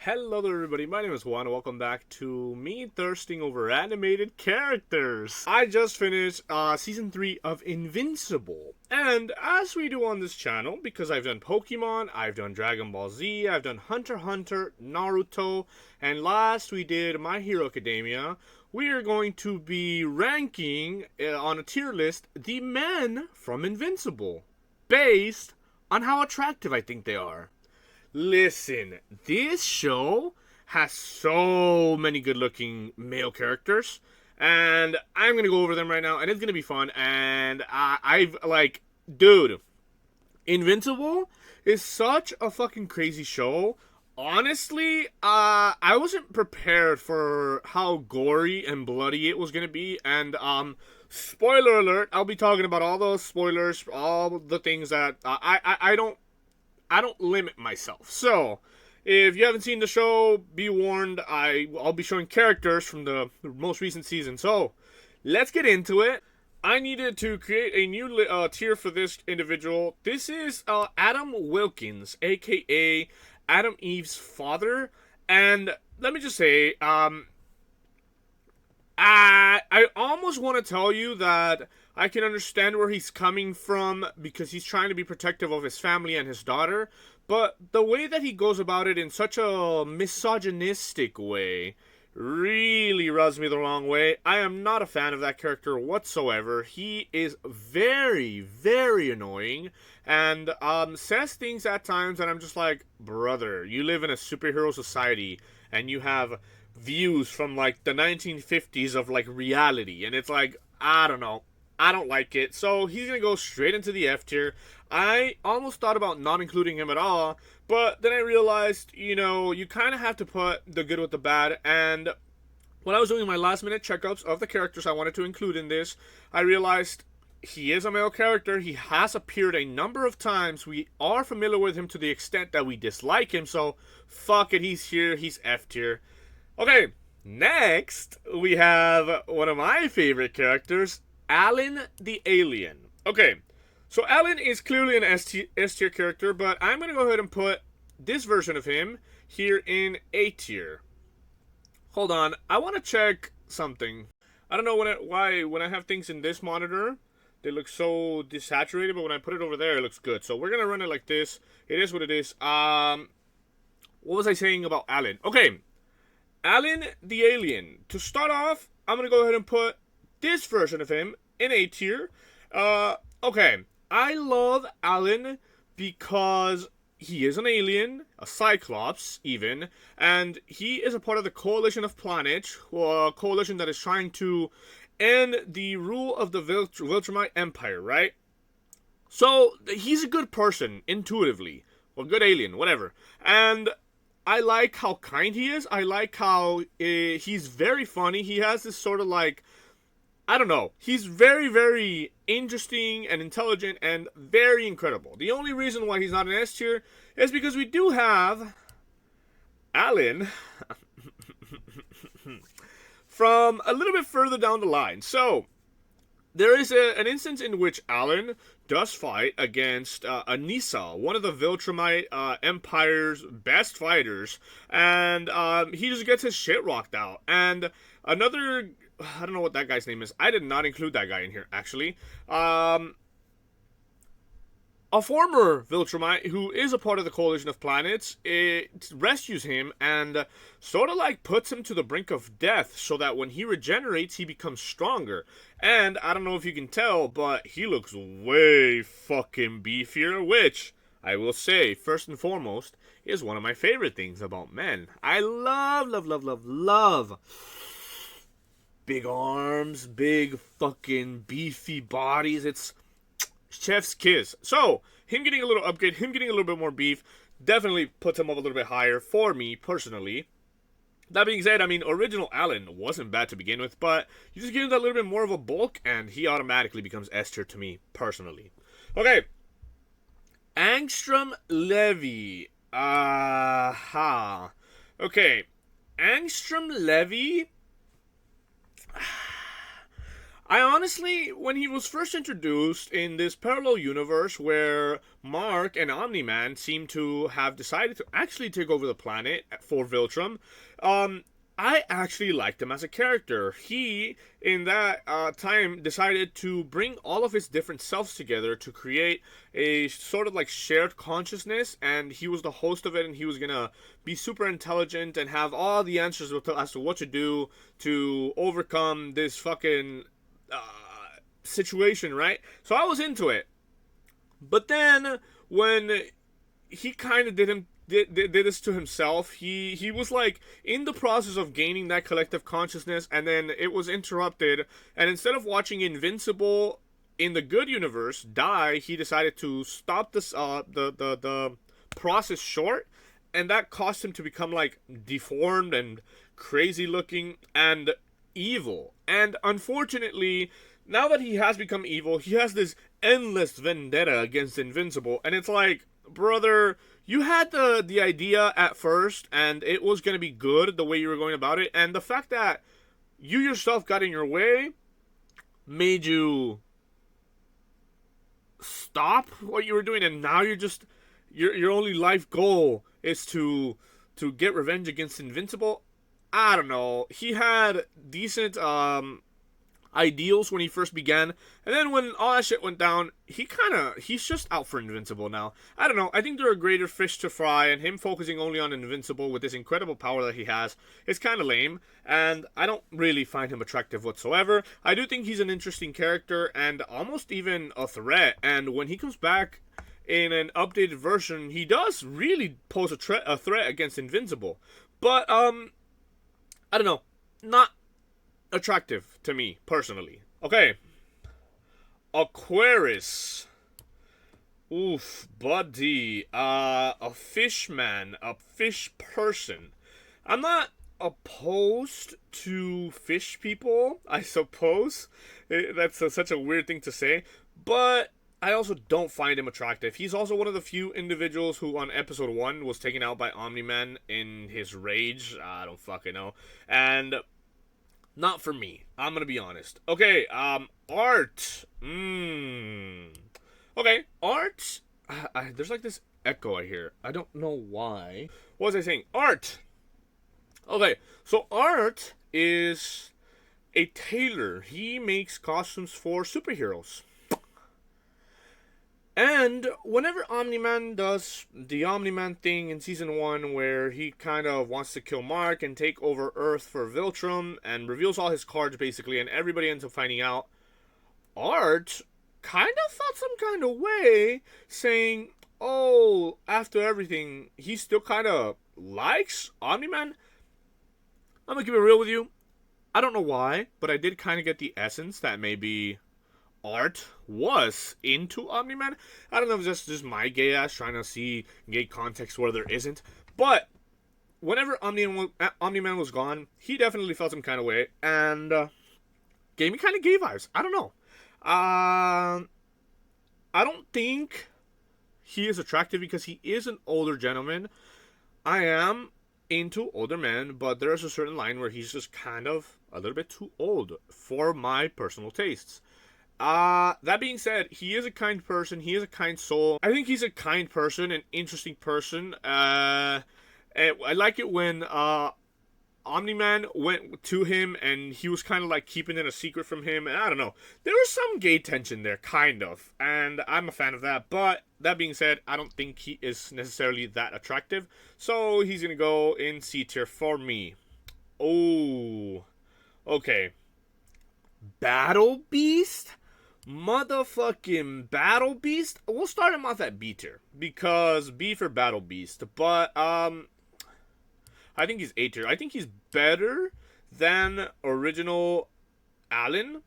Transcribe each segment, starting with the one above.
Hello there everybody, my name is Juan and welcome back to me thirsting over animated characters. I just finished Season 3 of Invincible. And as we do on this channel, because I've done Pokemon, I've done Dragon Ball Z, I've done Hunter x Hunter, Naruto, and last we did My Hero Academia, we are going to be ranking on a tier list the men from Invincible, based on how attractive I think they are. Listen, this show has so many good-looking male characters, and I'm gonna go over them right now, and it's gonna be fun. And dude, Invincible is such a fucking crazy show. Honestly, I wasn't prepared for how gory and bloody it was gonna be, and spoiler alert, I'll be talking about all those spoilers, all the things that I don't limit myself. So, if you haven't seen the show, be warned, I'll be showing characters from the most recent season. So, let's get into it. I needed to create a new tier for this individual. This is Adam Wilkins, aka Adam Eve's father. And let me just say, I almost want to tell you that I can understand where he's coming from because he's trying to be protective of his family and his daughter, but the way that he goes about it in such a misogynistic way really rubs me the wrong way. I am not a fan of that character whatsoever. He is very, very annoying and says things at times that I'm just like, brother, you live in a superhero society and you have views from like the 1950s of like reality, and it's like, I don't know, I don't like it. So he's gonna go straight into the F tier. I almost thought about not including him at all, but then I realized, you kind of have to put the good with the bad. And when I was doing my last minute checkups of the characters I wanted to include in this, I realized he is a male character. He has appeared a number of times. We are familiar with him to the extent that we dislike him, so fuck it, he's here, he's F tier. Okay, next we have one of my favorite characters, Alan the Alien. Okay, so Alan is clearly an S tier character, but I'm going to go ahead and put this version of him here in A tier. Hold on, I want to check something. I don't know why when I have things in this monitor, they look so desaturated, but when I put it over there, it looks good. So we're going to run it like this. It is what it is. What was I saying about Alan? Okay. Alan the Alien. To start off, I'm going to go ahead and put this version of him in A tier. Okay. I love Alan because he is an alien, a cyclops even, and he is a part of the coalition of planets, a coalition that is trying to end the rule of the Viltrumite Empire, right? So, he's a good person, intuitively. Or good alien, whatever. And I like how kind he is. I like how he's very funny. He has this sort of like, I don't know. He's very, very interesting and intelligent and very incredible. The only reason why he's not an S tier is because we do have Alan from a little bit further down the line. So, there is an instance in which Alan does fight against Anissa, one of the Viltrumite Empire's best fighters, and he just gets his shit rocked out. And another, I don't know what that guy's name is. I did not include that guy in here, actually. A former Viltrumite who is a part of the Coalition of Planets, it rescues him and sort of like puts him to the brink of death so that when he regenerates, he becomes stronger. And I don't know if you can tell, but he looks way fucking beefier, which I will say, first and foremost, is one of my favorite things about men. I love big arms, big fucking beefy bodies. It's chef's kiss. So, him getting a little upgrade, him getting a little bit more beef, definitely puts him up a little bit higher for me, personally. That being said, I mean, original Alan wasn't bad to begin with, but you just give him that little bit more of a bulk, and he automatically becomes S tier to me, personally. Okay. Angstrom Levy. Okay. Angstrom Levy. I honestly, when he was first introduced in this parallel universe where Mark and Omni-Man seem to have decided to actually take over the planet for Viltrum, um, I actually liked him as a character. He, in that time, decided to bring all of his different selves together to create a sort of like shared consciousness, and he was the host of it, and he was gonna be super intelligent and have all the answers as to what to do to overcome this fucking situation, right? So I was into it. But then when he kind of did this to himself, he was like in the process of gaining that collective consciousness, and then it was interrupted. And instead of watching Invincible in the good universe die, he decided to stop this the process short, and that caused him to become like deformed and crazy looking and evil. And unfortunately, now that he has become evil, he has this endless vendetta against Invincible, and it's like, brother, you had the idea at first, and it was gonna be good the way you were going about it, and the fact that you yourself got in your way made you stop what you were doing, and now you're just your only life goal is to get revenge against Invincible. I don't know. He had decent ideals when he first began, and then when all that shit went down, he's just out for Invincible now. I don't know. I think there are greater fish to fry, and him focusing only on Invincible with this incredible power that he has is kind of lame, and I don't really find him attractive whatsoever. I do think he's an interesting character and almost even a threat, and when he comes back in an updated version, he does really pose a threat against Invincible. But I don't know, not attractive to me personally. Okay, Aquarius. Oof, buddy. A fish man, a fish person. I'm not opposed to fish people, I suppose. That's such a weird thing to say, but I also don't find him attractive. He's also one of the few individuals who on episode 1 was taken out by Omni-Man in his rage. I don't fucking know. And not for me. I'm gonna be honest. Okay, art. Okay, art. There's like this echo I hear. I don't know why. What was I saying? Art. Okay, so Art is a tailor. He makes costumes for superheroes. And whenever Omni-Man does the Omni-Man thing in Season 1 where he kind of wants to kill Mark and take over Earth for Viltrum and reveals all his cards basically, and everybody ends up finding out, Art kind of felt some kind of way, saying, oh, after everything, he still kind of likes Omni-Man. I'm going to keep it real with you. I don't know why, but I did kind of get the essence that maybe Art was into Omni-Man. I don't know if it's just my gay ass trying to see gay context where there isn't. But whenever Omni-Man was gone, he definitely felt some kind of way. And gave me kind of gay vibes. I don't know. I don't think he is attractive because he is an older gentleman. I am into older men, but there's a certain line where he's just kind of a little bit too old for my personal tastes. That being said, he is a kind person. He is a kind soul. I think he's a kind person, an interesting person. I like it when Omni-Man went to him and he was kind of like keeping it a secret from him. And I don't know. There was some gay tension there, kind of. And I'm a fan of that. But that being said, I don't think he is necessarily that attractive. So he's going to go in C tier for me. Oh, okay. Battle Beast? Motherfucking Battle Beast? We'll start him off at B tier. Because B for Battle Beast. But, I think he's A tier. I think he's better than original Alan.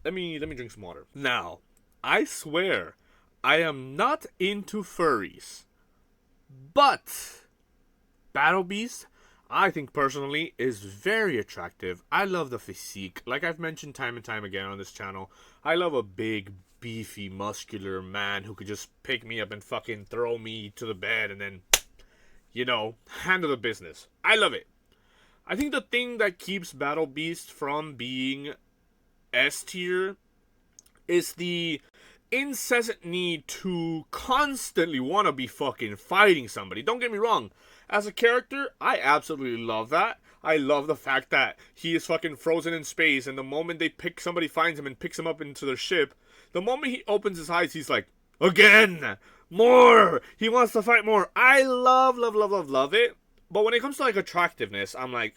Let me drink some water. Now, I swear, I am not into furries. But Battle Beast, I think personally, is very attractive. I love the physique. Like I've mentioned time and time again on this channel, I love a big, beefy, muscular man who could just pick me up and fucking throw me to the bed and then, you know, handle the business. I love it. I think the thing that keeps Battle Beast from being S tier is the incessant need to constantly want to be fucking fighting somebody. Don't get me wrong. As a character, I absolutely love that. I love the fact that he is fucking frozen in space, and the moment somebody finds him and picks him up into their ship, the moment he opens his eyes, he's like, again! More! He wants to fight more. I love it. But when it comes to like attractiveness, I'm like,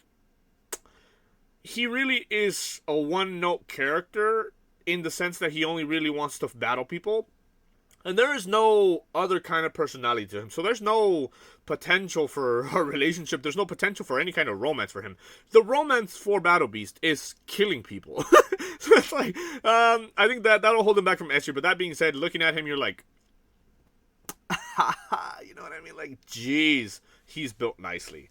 he really is a one-note character in the sense that he only really wants to battle people. And there is no other kind of personality to him. So there's no potential for a relationship. There's no potential for any kind of romance for him. The romance for Battle Beast is killing people. So it's like, I think that'll hold him back from S tier. But that being said, looking at him, you're like, you know what I mean? Like, jeez, he's built nicely.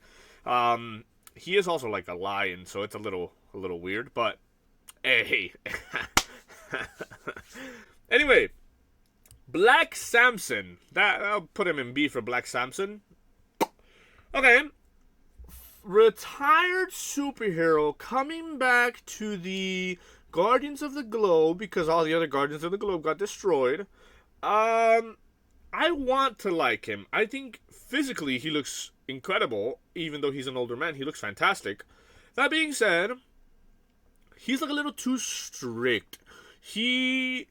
He is also like a lion, so it's a little weird. But hey. Anyway, Black Samson. I'll put him in B for Black Samson. Okay. Retired superhero coming back to the Guardians of the Globe because all the other Guardians of the Globe got destroyed. I want to like him. I think physically he looks incredible, even though he's an older man. He looks fantastic. That being said, he's like a little too strict. He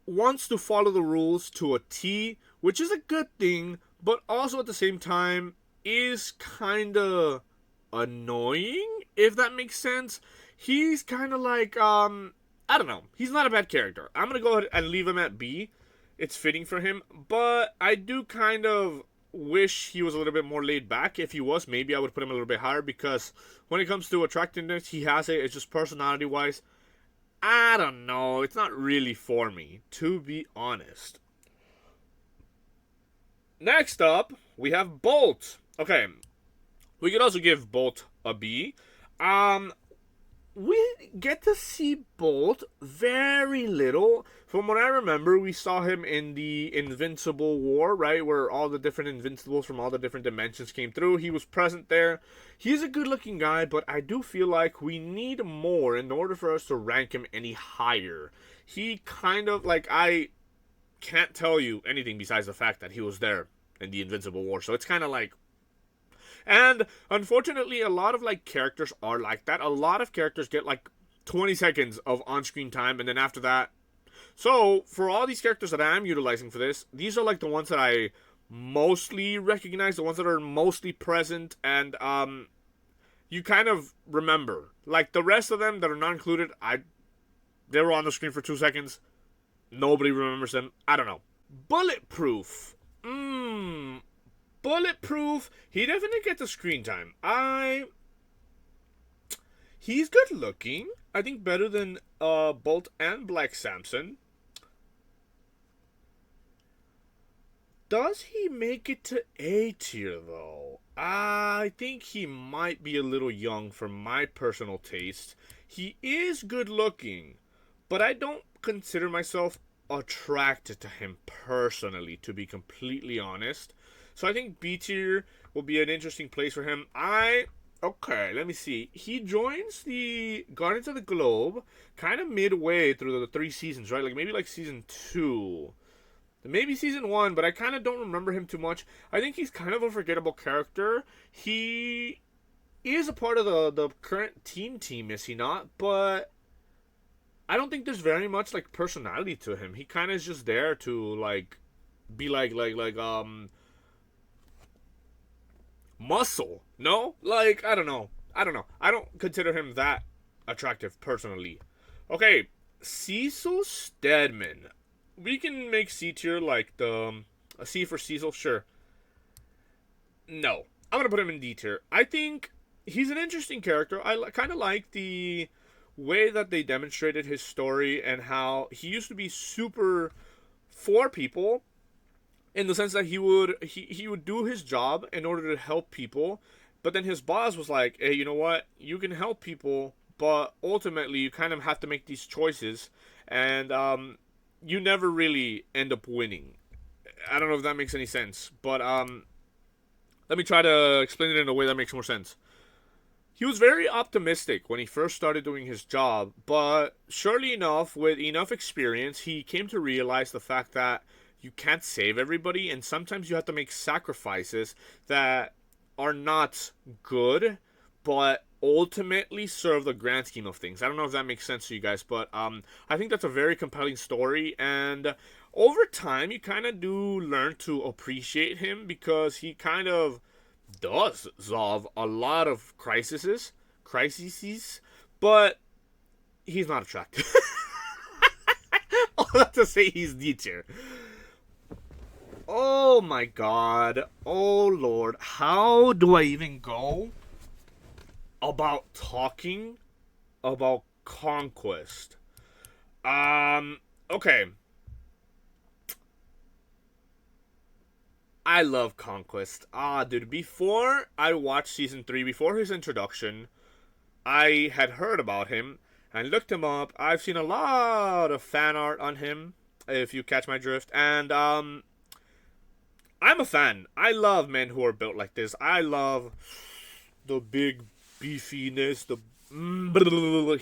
wants to follow the rules to a T, which is a good thing, but also at the same time is kind of annoying, if that makes sense. He's kind of like, I don't know. He's not a bad character. I'm going to go ahead and leave him at B. It's fitting for him, but I do kind of wish he was a little bit more laid back. If he was, maybe I would put him a little bit higher, because when it comes to attractiveness, he has it. It's just personality-wise, I don't know. It's not really for me, to be honest. Next up, we have Bolt. Okay, we could also give Bolt a B. We get to see Bolt very little. From what I remember, we saw him in the Invincible War, right? Where all the different Invincibles from all the different dimensions came through. He was present there. He's a good looking guy, but I do feel like we need more in order for us to rank him any higher. He kind of, like, I can't tell you anything besides the fact that he was there in the Invincible War. So it's kind of like, and unfortunately, a lot of like characters are like that. A lot of characters get like 20 seconds of on-screen time, and then after that. So for all these characters that I'm utilizing for this, these are like the ones that I mostly recognize, the ones that are mostly present, and you kind of remember. Like the rest of them that are not included, they were on the screen for 2 seconds. Nobody remembers them. I don't know. Bulletproof. Bulletproof, he definitely gets the screen time. He's good looking. I think better than Bolt and Black Samson. Does he make it to A tier though? I think he might be a little young for my personal taste. He is good looking, but I don't consider myself attracted to him personally, to be completely honest. So I think B tier will be an interesting place for him. Okay, let me see. He joins the Guardians of the Globe kind of midway through the 3 seasons, right? Like maybe like season 2. Maybe season 1, but I kind of don't remember him too much. I think he's kind of a forgettable character. He is a part of the current team, is he not? But I don't think there's very much like personality to him. He kind of is just there to like be like muscle. No? Like, I don't know. I don't consider him that attractive personally. Okay, Cecil Stedman. We can make C tier like a C for Cecil, sure. No. I'm going to put him in D tier. I think he's an interesting character. I kind of like the way that they demonstrated his story and how he used to be super for people, in the sense that he would do his job in order to help people, but then his boss was like, hey, you know what? You can help people, but ultimately you kind of have to make these choices, and you never really end up winning. I don't know if that makes any sense, but let me try to explain it in a way that makes more sense. He was very optimistic when he first started doing his job, but surely enough, with enough experience, he came to realize the fact that you can't save everybody, and sometimes you have to make sacrifices that are not good, but ultimately serve the grand scheme of things. I don't know if that makes sense to you guys, but I think that's a very compelling story, and over time, you kind of do learn to appreciate him because he kind of does solve a lot of crises, but he's not attractive. All that to say, he's D tier. Oh my god. Oh lord. How do I even go about talking about Conquest? Okay. I love Conquest. Dude, before I watched season 3, before his introduction, I had heard about him and looked him up. I've seen a lot of fan art on him, if you catch my drift, and I'm a fan. I love men who are built like this. I love the big beefiness,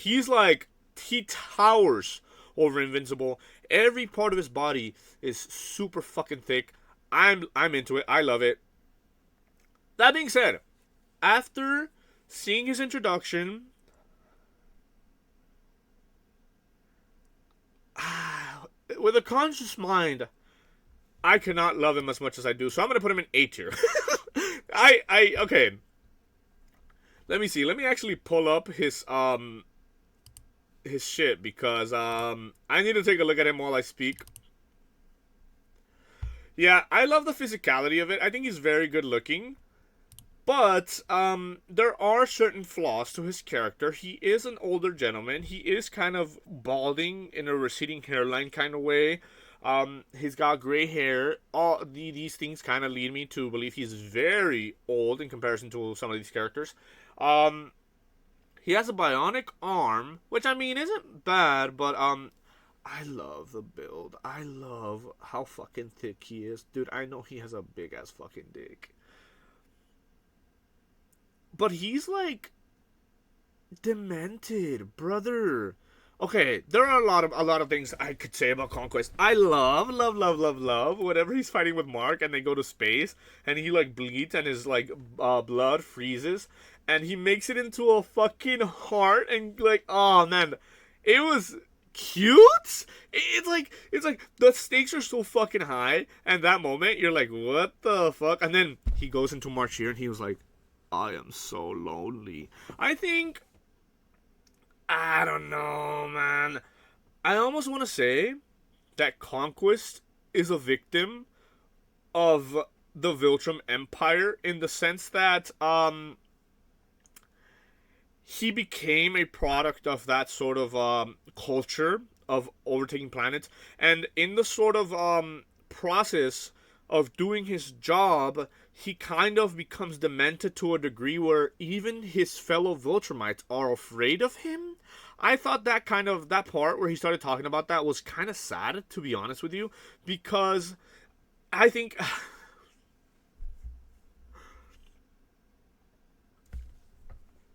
he's like, he towers over Invincible. Every part of his body is super fucking thick. I'm into it. I love it. That being said, after seeing his introduction, with a conscious mind, I cannot love him as much as I do. So I'm gonna put him in A tier. Okay. Let me see. Let me actually pull up his shit because I need to take a look at him while I speak. Yeah, I love the physicality of it. I think he's very good looking. But there are certain flaws to his character. He is an older gentleman. He is kind of balding in a receding hairline kind of way. He's got gray hair. These things kind of lead me to believe he's very old in comparison to some of these characters. He has a bionic arm, which I mean isn't bad, but I love the build. I love how fucking thick he is. Dude, I know he has a big ass fucking dick. But he's like demented, brother. Okay, there are a lot of things I could say about Conquest. I love whenever he's fighting with Mark and they go to space and he like bleeds and his like blood freezes and he makes it into a fucking heart and like, oh man, it was cute. It's like the stakes are so fucking high, and that moment you're like, what the fuck? And then he goes into March here and he was like, I am so lonely. I don't know, man. I almost want to say that Conquest is a victim of the Viltrum Empire in the sense that he became a product of that sort of culture of overtaking planets, and in the sort of process of doing his job, he kind of becomes demented to a degree where even his fellow Viltrumites are afraid of him. I thought that part where he started talking about that was kind of sad, to be honest with you, because I think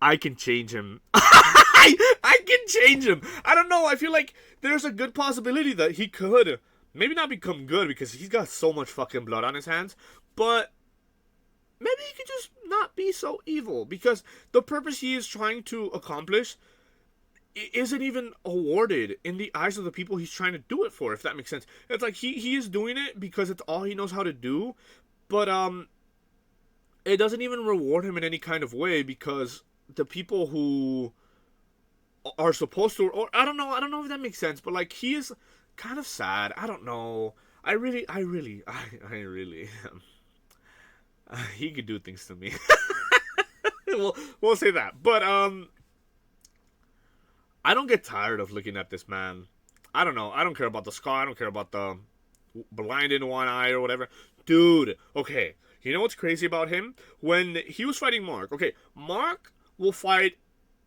I can change him. I can change him. I don't know. I feel like there's a good possibility that he could maybe not become good because he's got so much fucking blood on his hands, but maybe he could just not be so evil because the purpose he is trying to accomplish isn't even awarded in the eyes of the people he's trying to do it for, if that makes sense. It's like he is doing it because it's all he knows how to do, but it doesn't even reward him in any kind of way because the people who are supposed to, or I don't know if that makes sense, but like he is kind of sad. I don't know. I really he could do things to me. we'll say that. But I don't get tired of looking at this man. I don't know. I don't care about the scar. I don't care about the blind in one eye or whatever. Dude, okay. You know what's crazy about him? When he was fighting Mark, okay, Mark will fight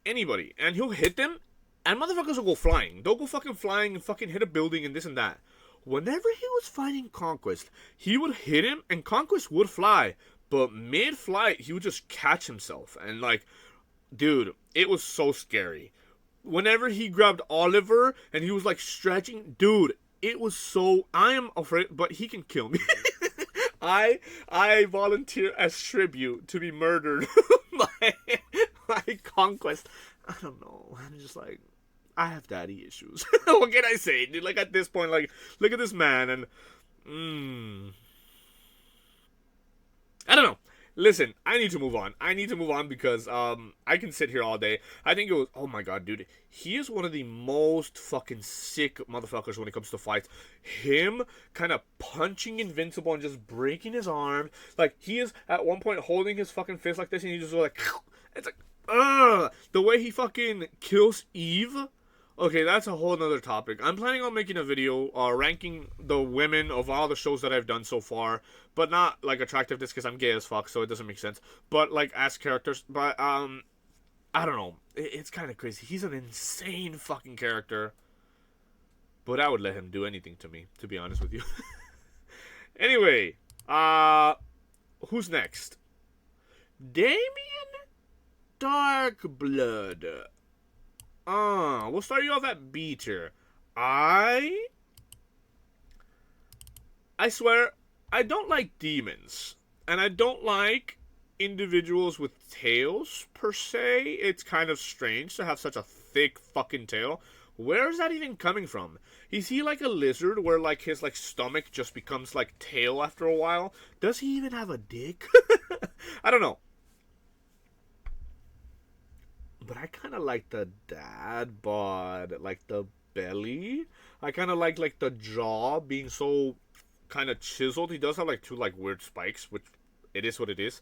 anybody, and he'll hit them, and motherfuckers will go flying. They'll go fucking flying and fucking hit a building and this and that. Whenever he was fighting Conquest, he would hit him, and Conquest would fly, but mid-flight, he would just catch himself and, like, Dude, it was so scary. Whenever he grabbed Oliver and he was like stretching, dude, it was so. I am afraid, but he can kill me. I I volunteer as tribute to be murdered by by Conquest. I don't know. I'm just like, I have daddy issues. What can I say, dude? Like at this point, like look at this man and I don't know. Listen, I need to move on. I need to move on because I can sit here all day. I think it was, oh my god, dude. He is one of the most fucking sick motherfuckers when it comes to fights. Him kind of punching Invincible and just breaking his arm. Like he is at one point holding his fucking fist like this and he just like it's like the way he fucking kills Eve. Okay, that's a whole nother topic. I'm planning on making a video ranking the women of all the shows that I've done so far, but not like attractiveness because I'm gay as fuck, so it doesn't make sense. But like as characters, but I don't know. It's kind of crazy. He's an insane fucking character, but I would let him do anything to me, to be honest with you. Anyway, who's next? Damien Darkblood. We'll start you off at B tier. I swear, I don't like demons. And I don't like individuals with tails, per se. It's kind of strange to have such a thick fucking tail. Where is that even coming from? Is he like a lizard where like his like stomach just becomes like tail after a while? Does he even have a dick? I don't know. But I kind of like the dad bod, like the belly. I kind of like the jaw being so kind of chiseled. He does have like two like weird spikes, which it is what it is.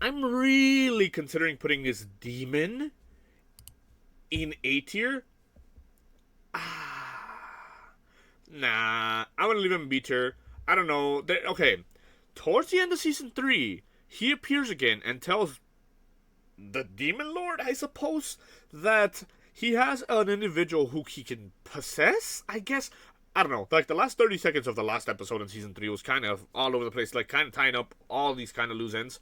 I'm really considering putting this demon in A tier. Nah, I'm gonna leave him B tier. I don't know. Okay, towards the end of season 3, he appears again and tells the Demon Lord, I suppose, that he has an individual who he can possess, I guess. I don't know. Like, the last 30 seconds of the last episode in Season 3 was kind of all over the place, like, kind of tying up all these kind of loose ends.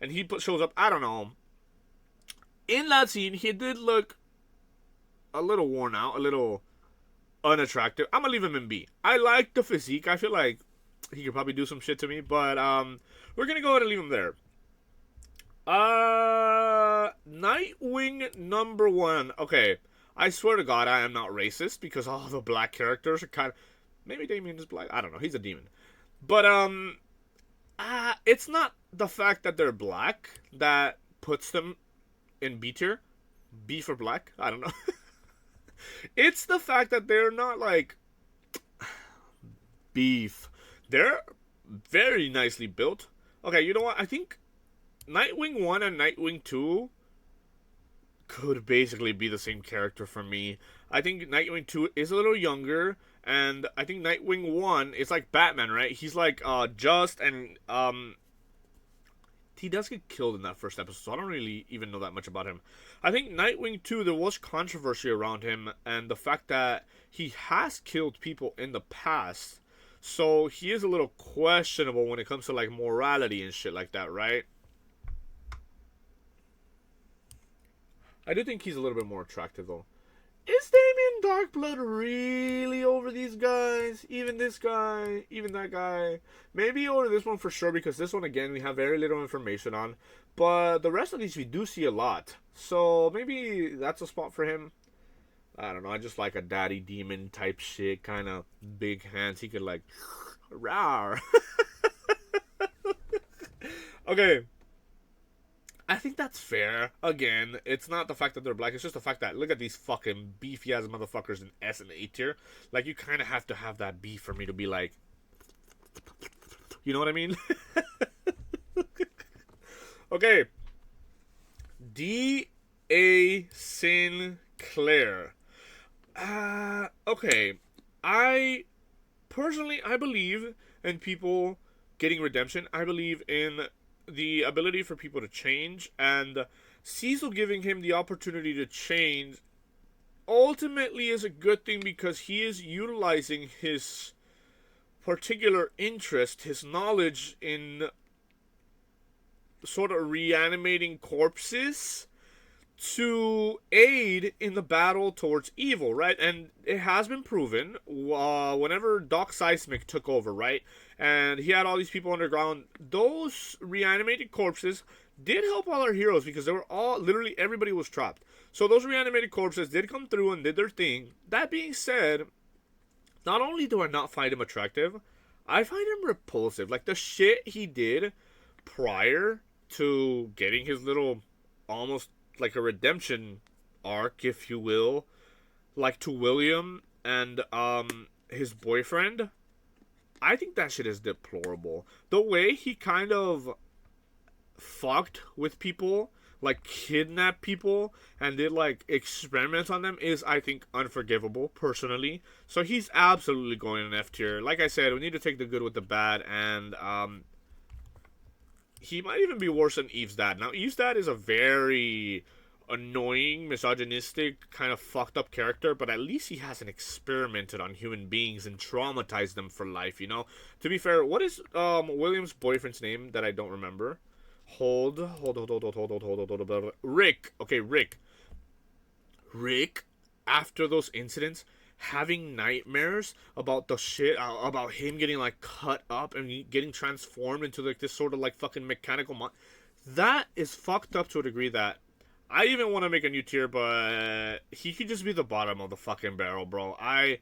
And he shows up, I don't know. In that scene, he did look a little worn out, a little unattractive. I'm gonna leave him in B. I like the physique. I feel like he could probably do some shit to me, but we're gonna go ahead and leave him there. Nightwing number 1. Okay, I swear to God, I am not racist because all the black characters are kind of. Maybe Damien is black. I don't know. He's a demon, but it's not the fact that they're black that puts them in B tier. B for black. I don't know. It's the fact that they're not like beef. They're very nicely built. Okay, you know what? I think Nightwing 1 and Nightwing 2 could basically be the same character for me. I think Nightwing 2 is a little younger, and I think Nightwing 1 is like Batman, right? He's like just and he does get killed in that first episode, so I don't really even know that much about him. I think Nightwing 2, there was controversy around him, and the fact that he has killed people in the past, so he is a little questionable when it comes to like morality and shit like that, right? I do think he's a little bit more attractive, though. Is Damien Darkblood really over these guys? Even this guy? Even that guy? Maybe over this one for sure, because this one, again, we have very little information on. But the rest of these we do see a lot. So maybe that's a spot for him. I don't know. I just like a daddy demon type shit. Kind of big hands. He could like... Rawr. Okay. I think that's fair. Again, it's not the fact that they're black. It's just the fact that look at these fucking beefy ass motherfuckers in S and A tier. Like, you kind of have to have that beef for me to be like, you know what I mean? Okay. D.A. Sinclair. Okay. I believe in people getting redemption. I believe in the ability for people to change, and Cecil giving him the opportunity to change ultimately is a good thing because he is utilizing his particular interest, his knowledge in sort of reanimating corpses to aid in the battle towards evil, right? And it has been proven whenever Doc Seismic took over, right? And he had all these people underground, those reanimated corpses did help all our heroes because they were all, literally everybody was trapped. So those reanimated corpses did come through and did their thing. That being said, not only do I not find him attractive, I find him repulsive. Like the shit he did prior to getting his little, almost like a redemption arc, if you will, like to William and his boyfriend, I think that shit is deplorable. The way he kind of fucked with people, like kidnapped people and did like experiments on them is, I think, unforgivable personally. So he's absolutely going in F tier. Like I said, we need to take the good with the bad, and he might even be worse than Eve's dad. Now, Eve's dad is a very annoying, misogynistic, kind of fucked up character, but at least he hasn't experimented on human beings and traumatized them for life, you know? To be fair, what is William's boyfriend's name that I don't remember? Hold. Rick. Okay, Rick. Rick, after those incidents, having nightmares about the shit, about him getting like cut up and getting transformed into like this sort of like fucking mechanical that is fucked up to a degree that I even want to make a new tier, but he could just be the bottom of the fucking barrel, bro. I,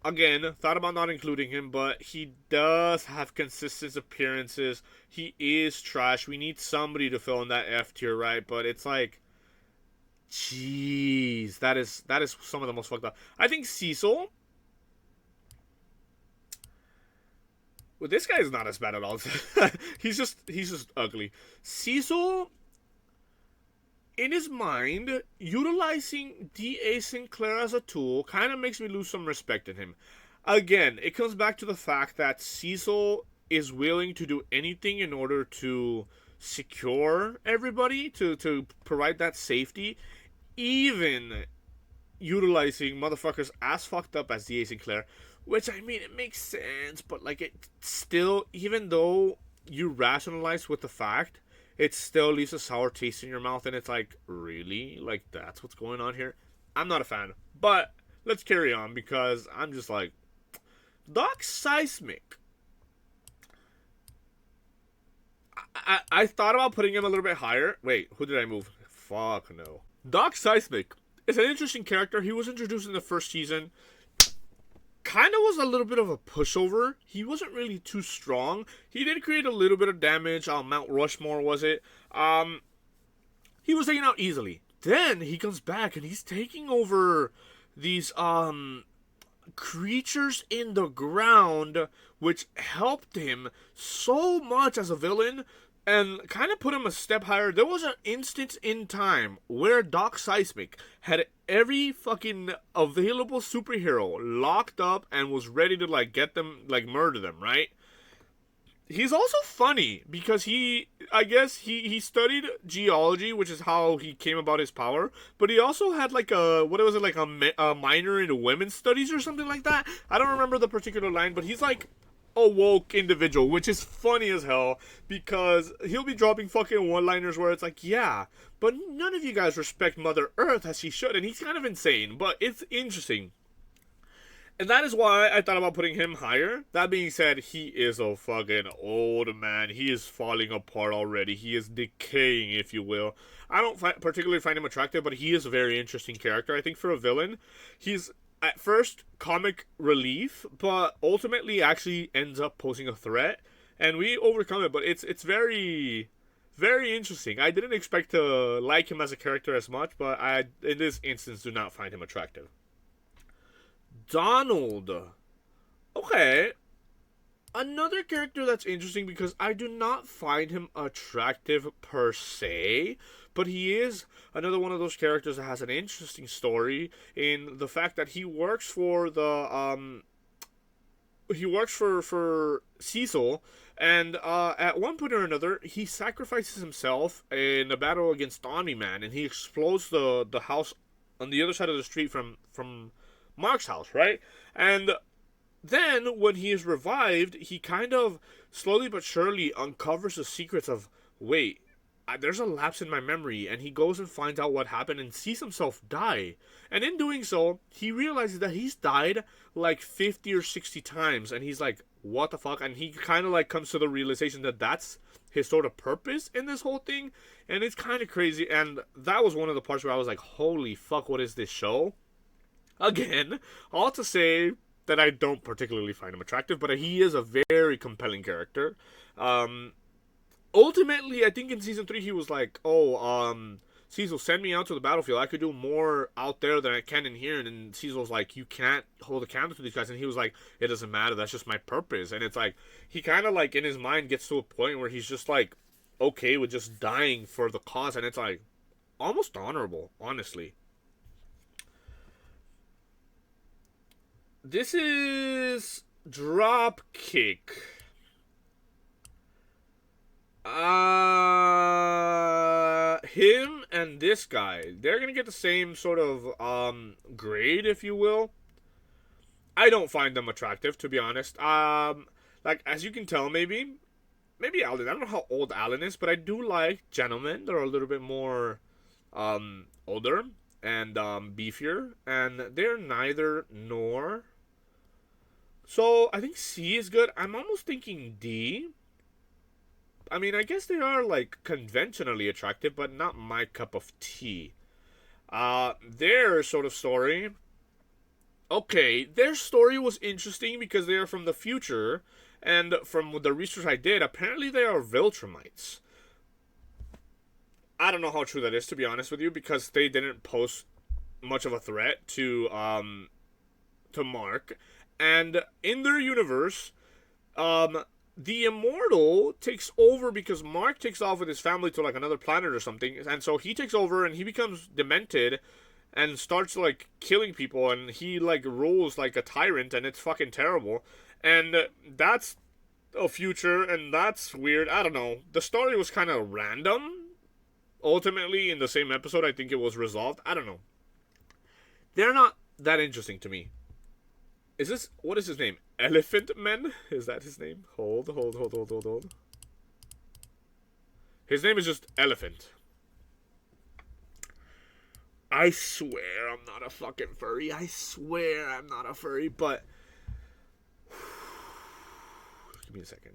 again, thought about not including him, but he does have consistent appearances. He is trash. We need somebody to fill in that F tier, right? But it's like, jeez, that is some of the most fucked up. I think Cecil, well, this guy is not as bad at all. he's just ugly. Cecil, in his mind, utilizing D.A. Sinclair as a tool kind of makes me lose some respect in him. Again, it comes back to the fact that Cecil is willing to do anything in order to secure everybody, to provide that safety, even utilizing motherfuckers as fucked up as D.A. Sinclair, which, I mean, it makes sense, but, like, it still, even though you rationalize with the fact, it still leaves a sour taste in your mouth, and it's like, really? Like, that's what's going on here? I'm not a fan. But let's carry on, because I'm just like, Doc Seismic. I thought about putting him a little bit higher. Wait, who did I move? Fuck no. Doc Seismic is an interesting character. He was introduced in the first season. Kind of was a little bit of a pushover. He wasn't really too strong. He did create a little bit of damage on Mount Rushmore, was it? He was taken out easily. Then he comes back and he's taking over these creatures in the ground, which helped him so much as a villain and kind of put him a step higher. There was an instance in time where Doc Seismic had every fucking available superhero locked up and was ready to, like, get them, like, murder them, right? He's also funny because I guess he studied geology, which is how he came about his power, but he also had like a minor in women's studies or something like that. I don't remember the particular line, but he's like a woke individual, which is funny as hell because he'll be dropping fucking one-liners where it's like, yeah, but none of you guys respect Mother Earth as she should, and he's kind of insane, but it's interesting. And that is why I thought about putting him higher. That being said, he is a fucking old man. He is falling apart already. He is decaying, if you will. I don't particularly find him attractive, but he is a very interesting character. I think for a villain, he's at first comic relief, but ultimately actually ends up posing a threat. And we overcome it, but it's very, very interesting. I didn't expect to like him as a character as much, but I, in this instance, do not find him attractive. Donald. Okay. Another character that's interesting because I do not find him attractive per se, but he is another one of those characters that has an interesting story in the fact that he works for the for Cecil, and at one point or another he sacrifices himself in a battle against Omni-Man, and he explodes the house on the other side of the street from Mark's house, right? And then when he is revived, he kind of slowly but surely uncovers the secrets of wait, there's a lapse in my memory, and he goes and finds out what happened and sees himself die. And in doing so, he realizes that he's died like 50 or 60 times, and he's like, what the fuck? And he kind of like comes to the realization that that's his sort of purpose in this whole thing, and it's kind of crazy. And that was one of the parts where I was like, holy fuck, what is this show? Again, all to say that I don't particularly find him attractive, but he is a very compelling character. Um, Ultimately, I think in season 3 he was like, Cecil, send me out to the battlefield. I could do more out there than I can in here. And then Cecil's like, you can't hold a candle to these guys. And he was like, it doesn't matter. That's just my purpose. And it's like, he kind of like in his mind gets to a point where he's just like, okay with just dying for the cause. And it's like, almost honorable, honestly. This is Dropkick. Him and this guy, they're gonna get the same sort of grade, if you will. I don't find them attractive, to be honest. Like as you can tell, maybe Alan. I don't know how old Alan is, but I do like gentlemen. They're a little bit more older and beefier, and they're neither nor. So I think C is good. I'm almost thinking D. I mean, I guess they are like conventionally attractive, but not my cup of tea. Their sort of story. Okay, their story was interesting because they are from the future, and from the research I did, apparently they are Viltrumites. I don't know how true that is, to be honest with you, because they didn't pose much of a threat to Mark, and in their universe, the Immortal takes over because Mark takes off with his family to like another planet or something, and so he takes over and he becomes demented and starts like killing people, and he like rules like a tyrant, and it's fucking terrible. And that's a future, and that's weird. I don't know. The story was kind of random. Ultimately, in the same episode, I think it was resolved. I don't know. They're not that interesting to me. Is this, what is his name? Elephant Man? Is that his name? Hold. His name is just Elephant. I swear I'm not a fucking furry. I swear I'm not a furry, but give me a second.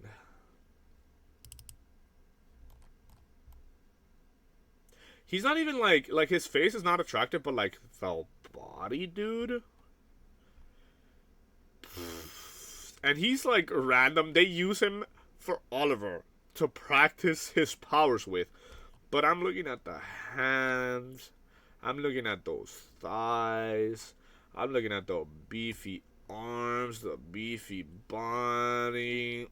He's not even like his face is not attractive, but like the body, dude. And he's like random. They use him for Oliver to practice his powers with. But I'm looking at the hands. I'm looking at those thighs. I'm looking at the beefy arms, the beefy body.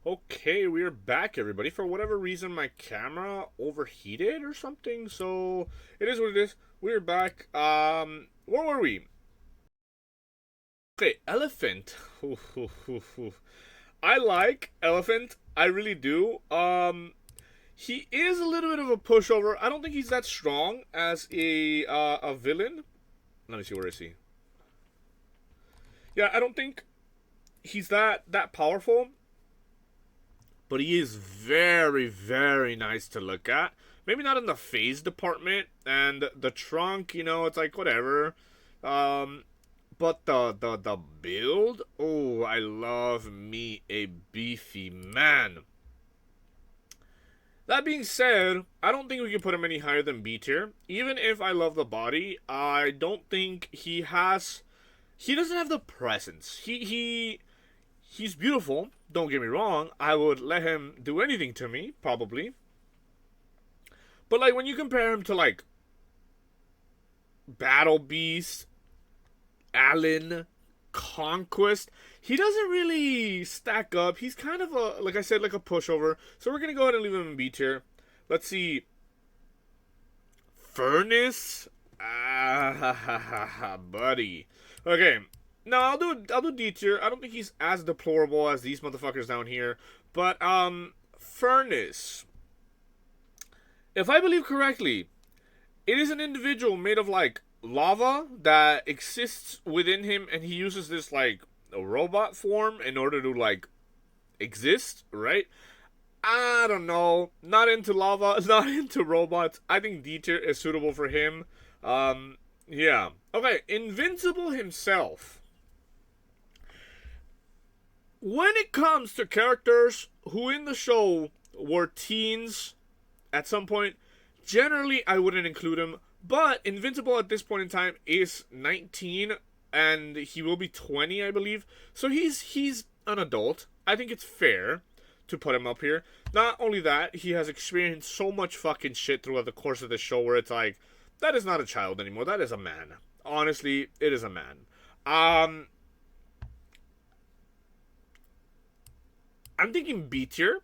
Okay, we're back, everybody. For whatever reason, my camera overheated or something. So it is what it is. We're back. Where were we? Okay, Elephant. I like Elephant. I really do. He is a little bit of a pushover. I don't think he's that strong as a villain. Let me see, where is he? Yeah, I don't think he's that powerful. But he is very, very nice to look at. Maybe not in the face department. And the trunk, you know, it's like whatever. But the build, oh, I love me a beefy man. That being said, I don't think we can put him any higher than B tier. Even if I love the body, I don't think he doesn't have the presence. He's beautiful, don't get me wrong. I would let him do anything to me, probably. But like when you compare him to like Battle Beast, Alan, Conquest, he doesn't really stack up. He's kind of a, like I said, like a pushover. So we're gonna go ahead and leave him in B tier. Let's see. Furnace? Buddy. Okay. No, I'll do D tier. I don't think he's as deplorable as these motherfuckers down here. But Furnace. If I believe correctly, it is an individual made of like lava that exists within him, and he uses this like a robot form in order to like exist, right? I don't know. Not into lava, not into robots. I think D tier is suitable for him. Yeah. Okay, Invincible himself. When it comes to characters who in the show were teens at some point, generally I wouldn't include him. But Invincible at this point in time is 19 and he will be 20, I believe. So he's an adult. I think it's fair to put him up here. Not only that, he has experienced so much fucking shit throughout the course of the show where it's like, that is not a child anymore. That is a man. Honestly, it is a man. I'm thinking B tier.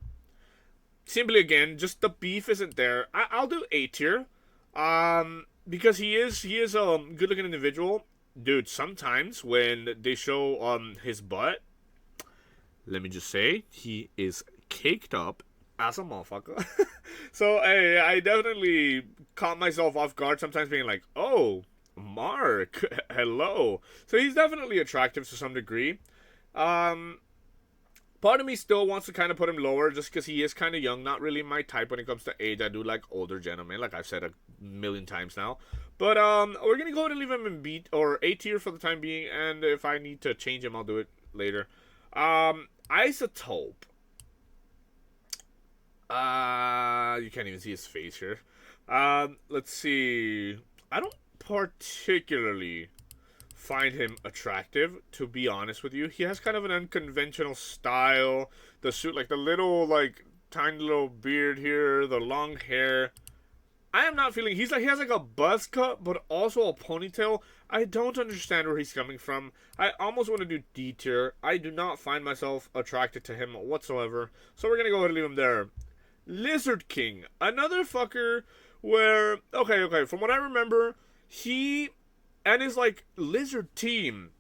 Simply again, just the beef isn't there. I'll do A tier. Because he is a good looking individual. Dude, sometimes when they show his butt, let me just say, he is caked up as a motherfucker. So I definitely caught myself off guard sometimes being like, oh, Mark, hello. So he's definitely attractive to some degree. Part of me still wants to kind of put him lower just because he is kind of young. Not really my type when it comes to age. I do like older gentlemen, like I've said a million times now. But we're going to go ahead and leave him in B or A tier for the time being. And if I need to change him, I'll do it later. Isotope. You can't even see his face here. Let's see. I don't particularly find him attractive, to be honest with you. He has kind of an unconventional style. The suit, like the little, like, tiny little beard here, the long hair. I am not feeling, he has like a buzz cut, but also a ponytail. I don't understand where he's coming from. I almost want to do D tier. I do not find myself attracted to him whatsoever. So we're going to go ahead and leave him there. Lizard King. Another fucker where, okay, from what I remember, he and his, like, lizard team,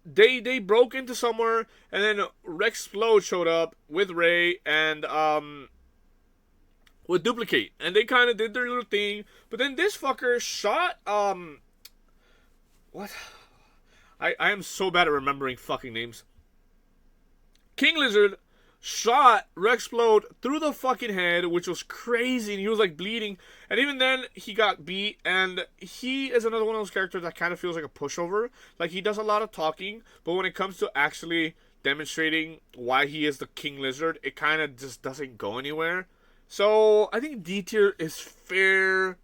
they broke into somewhere, and then Rex Splode showed up with Ray and, with Duplicate, and they kind of did their little thing, but then this fucker shot, what? I am so bad at remembering fucking names. King Lizard shot Rex Splode through the fucking head, which was crazy, and he was like bleeding, and even then he got beat. And he is another one of those characters that kind of feels like a pushover. Like, he does a lot of talking, but when it comes to actually demonstrating why he is the King Lizard, it kind of just doesn't go anywhere. So I think D tier is fair.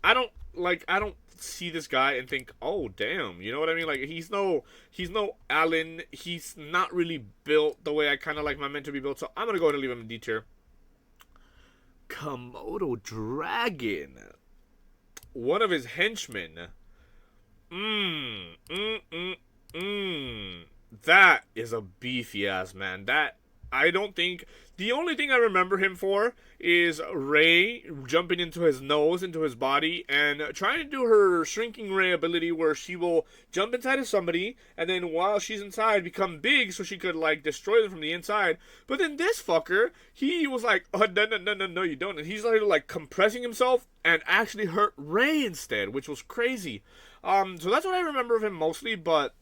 I don't see this guy and think, oh damn, you know what I mean? Like, he's no Alan. He's not really built the way I kind of like my men to be built. So I'm gonna go ahead and leave him in D tier. Komodo Dragon, one of his henchmen. That is a beefy ass man. That, I don't think, the only thing I remember him for is Ray jumping into his nose, into his body, and trying to do her shrinking Ray ability where she will jump inside of somebody, and then while she's inside, become big so she could, like, destroy them from the inside. But then this fucker, he was like, oh, no, you don't. And he's like compressing himself and actually hurt Ray instead, which was crazy. So that's what I remember of him mostly, but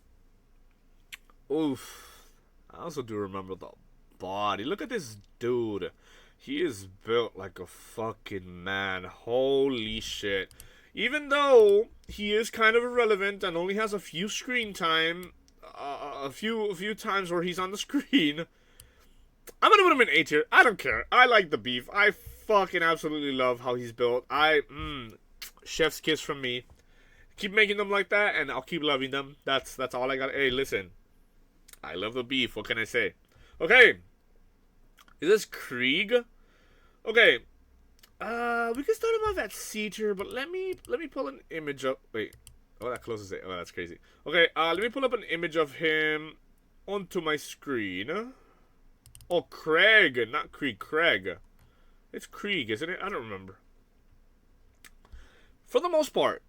oof. I also do remember the body. Look at this dude. He is built like a fucking man. Holy shit. Even though he is kind of irrelevant and only has a few screen time, a few times where he's on the screen, I'm gonna put him in A tier. I don't care. I like the beef. I fucking absolutely love how he's built. Chef's kiss from me. Keep making them like that, and I'll keep loving them. That's all I got. Hey, listen. I love the beef. What can I say? Okay. Is this Krieg? Okay. We can start him off at C tier, but let me pull an image up. Wait. Oh, that closes it. Oh, that's crazy. Okay, let me pull up an image of him onto my screen. Oh, Craig, not Krieg. Craig. It's Krieg, isn't it? I don't remember. For the most part,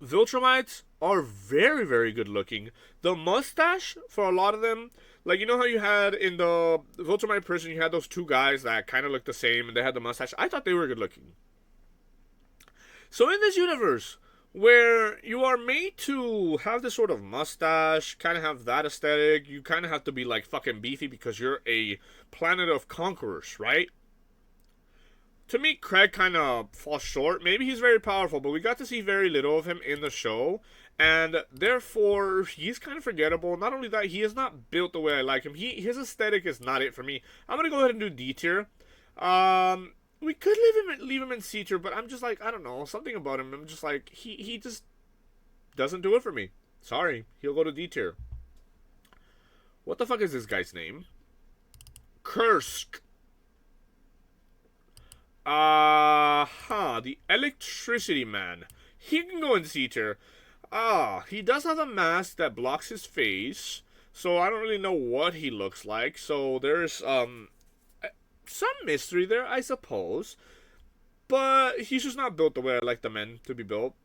Viltrumites are very, very good looking. The mustache, for a lot of them, like, you know how you had in the Viltrumite prison, you had those two guys that kind of looked the same, and they had the mustache? I thought they were good looking. So in this universe, where you are made to have this sort of mustache, kind of have that aesthetic. You kind of have to be like fucking beefy because you're a planet of conquerors, right? To me, Craig kind of falls short. Maybe he's very powerful, but we got to see very little of him in the show, and therefore he's kind of forgettable. Not only that, he is not built the way I like him. His aesthetic is not it for me. I'm gonna go ahead and do D tier. We could leave him in C tier, but I'm just like, I don't know, something about him. I'm just like, he just doesn't do it for me. Sorry, he'll go to D tier. What the fuck is this guy's name? Kursk. The Electricity Man. He can go in C tier. He does have a mask that blocks his face, so I don't really know what he looks like. So there's some mystery there, I suppose. But he's just not built the way I like the men to be built.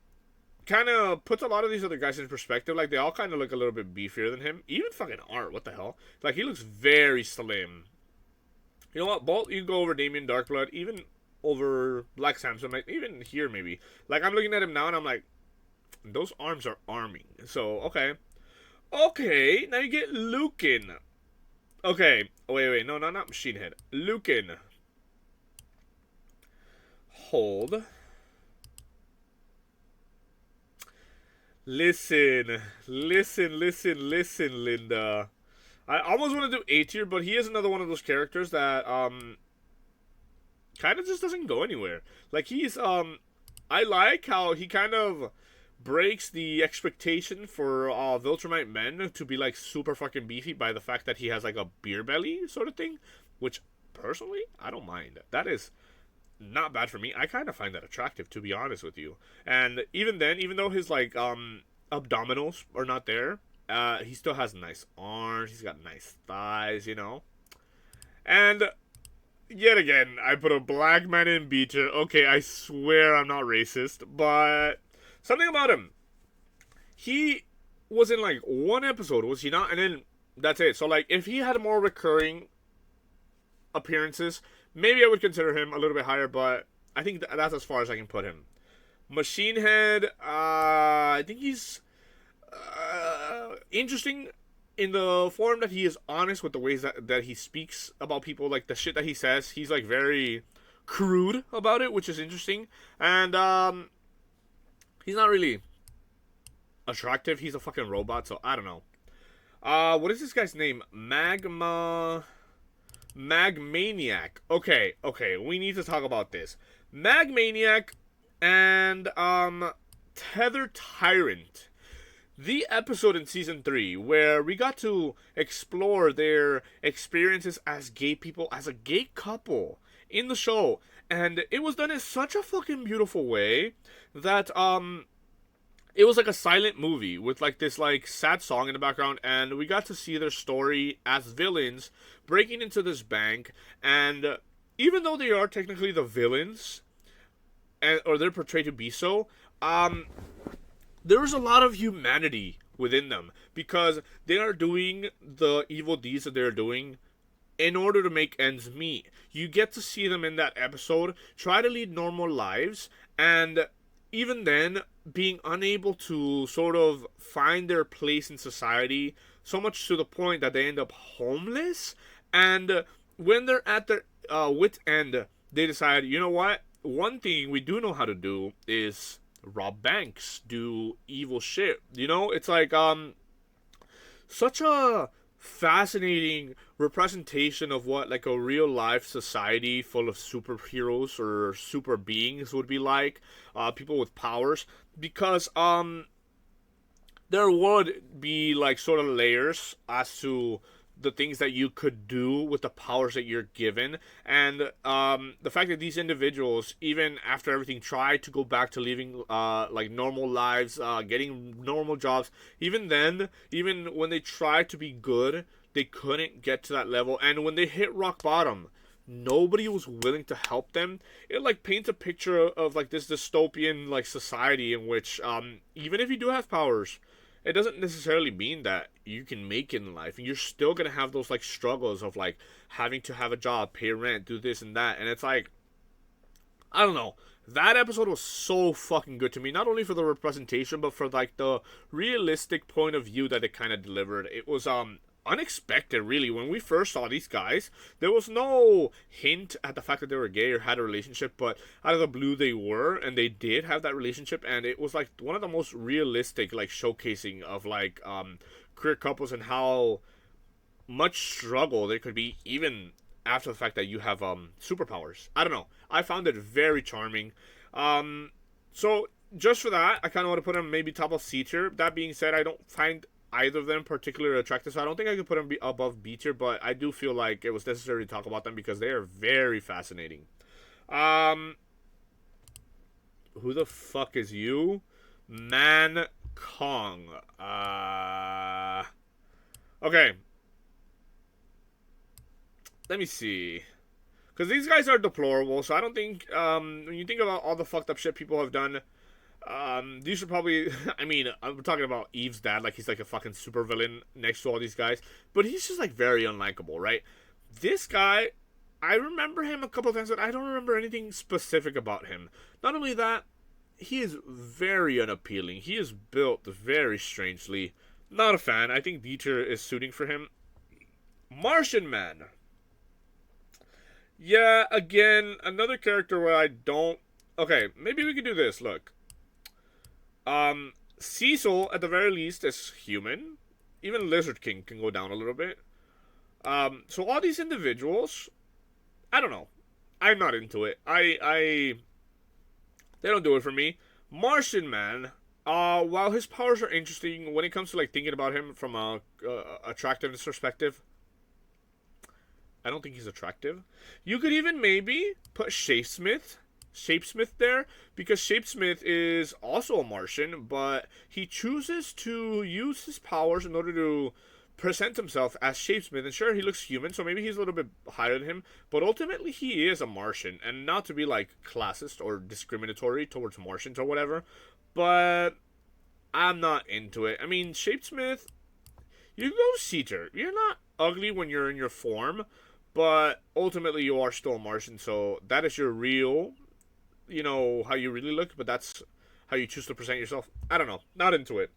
Kind of puts a lot of these other guys in perspective. Like, they all kind of look a little bit beefier than him. Even fucking Art, what the hell? Like, he looks very slim. You know what? Bolt, you can go over Damien Darkblood, even over Black Samson, like, even here maybe. Like, I'm looking at him now and I'm like, those arms are arming. So, okay. Okay, now you get Lucan. Okay, wait, no, not Machine Head. Lucan. Hold. Listen, Linda. I almost want to do A tier, but he is another one of those characters that kind of just doesn't go anywhere. Like, he's I like how he kind of breaks the expectation for Viltrumite men to be like super fucking beefy by the fact that he has like a beer belly sort of thing, which personally I don't mind. That is not bad for me. I kind of find that attractive, to be honest with you. And even then, even though his like abdominals are not there, he still has nice arms. He's got nice thighs, you know. And yet again, I put a black man in Beecher. Okay, I swear I'm not racist, but something about him. He was in like one episode, was he not? And then that's it. So like, if he had more recurring appearances, maybe I would consider him a little bit higher, but I think that's as far as I can put him. Machine Head, I think he's interesting in the form that he is honest with the ways that he speaks about people, like the shit that he says. He's like very crude about it, which is interesting. And he's not really attractive. He's a fucking robot, so I don't know. What is this guy's name? Magmaniac. Okay, we need to talk about this. Magmaniac and Tether Tyrant. The episode in season 3 where we got to explore their experiences as gay people, as a gay couple in the show. And it was done in such a fucking beautiful way that it was like a silent movie with like this like sad song in the background, and we got to see their story as villains breaking into this bank. And even though they are technically the villains, or they're portrayed to be so, there is a lot of humanity within them because they are doing the evil deeds that they're doing in order to make ends meet. You get to see them in that episode try to lead normal lives, and even then being unable to sort of find their place in society, so much to the point that they end up homeless. And when they're at their wit's end, they decide, you know what, one thing we do know how to do is rob banks, do evil shit. You know, it's like such a fascinating representation of what like a real life society full of superheroes or super beings would be like, people with powers, because there would be like sort of layers as to the things that you could do with the powers that you're given. And the fact that these individuals, even after everything, tried to go back to living like normal lives, getting normal jobs, even then, even when they tried to be good, they couldn't get to that level. And when they hit rock bottom, nobody was willing to help them. It like paints a picture of like this dystopian like society in which even if you do have powers, it doesn't necessarily mean that you can make it in life. And you're still going to have those like struggles of like having to have a job, pay rent, do this and that. And it's like, I don't know. That episode was so fucking good to me. Not only for the representation, but for like the realistic point of view that it kind of delivered. It was unexpected, really. When we first saw these guys, there was no hint at the fact that they were gay or had a relationship, but out of the blue they were, and they did have that relationship, and it was like one of the most realistic like showcasing of like queer couples and how much struggle there could be even after the fact that you have superpowers. I don't know. I found it very charming. So just for that, I kind of want to put them maybe top of C tier. That being said, I don't find either of them particularly attractive, so I don't think I could put them above B tier, but I do feel like it was necessary to talk about them because they are very fascinating. Who the fuck is you? Man Kong. Okay. Let me see. Because these guys are deplorable, so I don't think, when you think about all the fucked up shit people have done, these should probably, I mean, I'm talking about Eve's dad, like he's like a fucking supervillain next to all these guys, but he's just like very unlikable, right? This guy, I remember him a couple of times, but I don't remember anything specific about him. Not only that, he is very unappealing. He is built very strangely. Not a fan. I think D tier is suiting for him. Martian Man. Yeah, again, another character where I don't... Okay, maybe we could do this, look. Cecil, at the very least, is human. Even Lizard King can go down a little bit. So all these individuals, I don't know. I'm not into it. They don't do it for me. Martian Man, while his powers are interesting, when it comes to like thinking about him from a attractiveness perspective, I don't think he's attractive. You could even maybe put Shapesmith there, because Shapesmith is also a Martian, but he chooses to use his powers in order to present himself as Shapesmith. And sure, he looks human, so maybe he's a little bit higher than him, but ultimately he is a Martian. And not to be like classist or discriminatory towards Martians or whatever, but I'm not into it. I mean, Shapesmith, you go C tier. You're not ugly when you're in your form, but ultimately you are still a Martian, so that is your real, you know, how you really look, but that's how you choose to present yourself. I don't know. Not into it.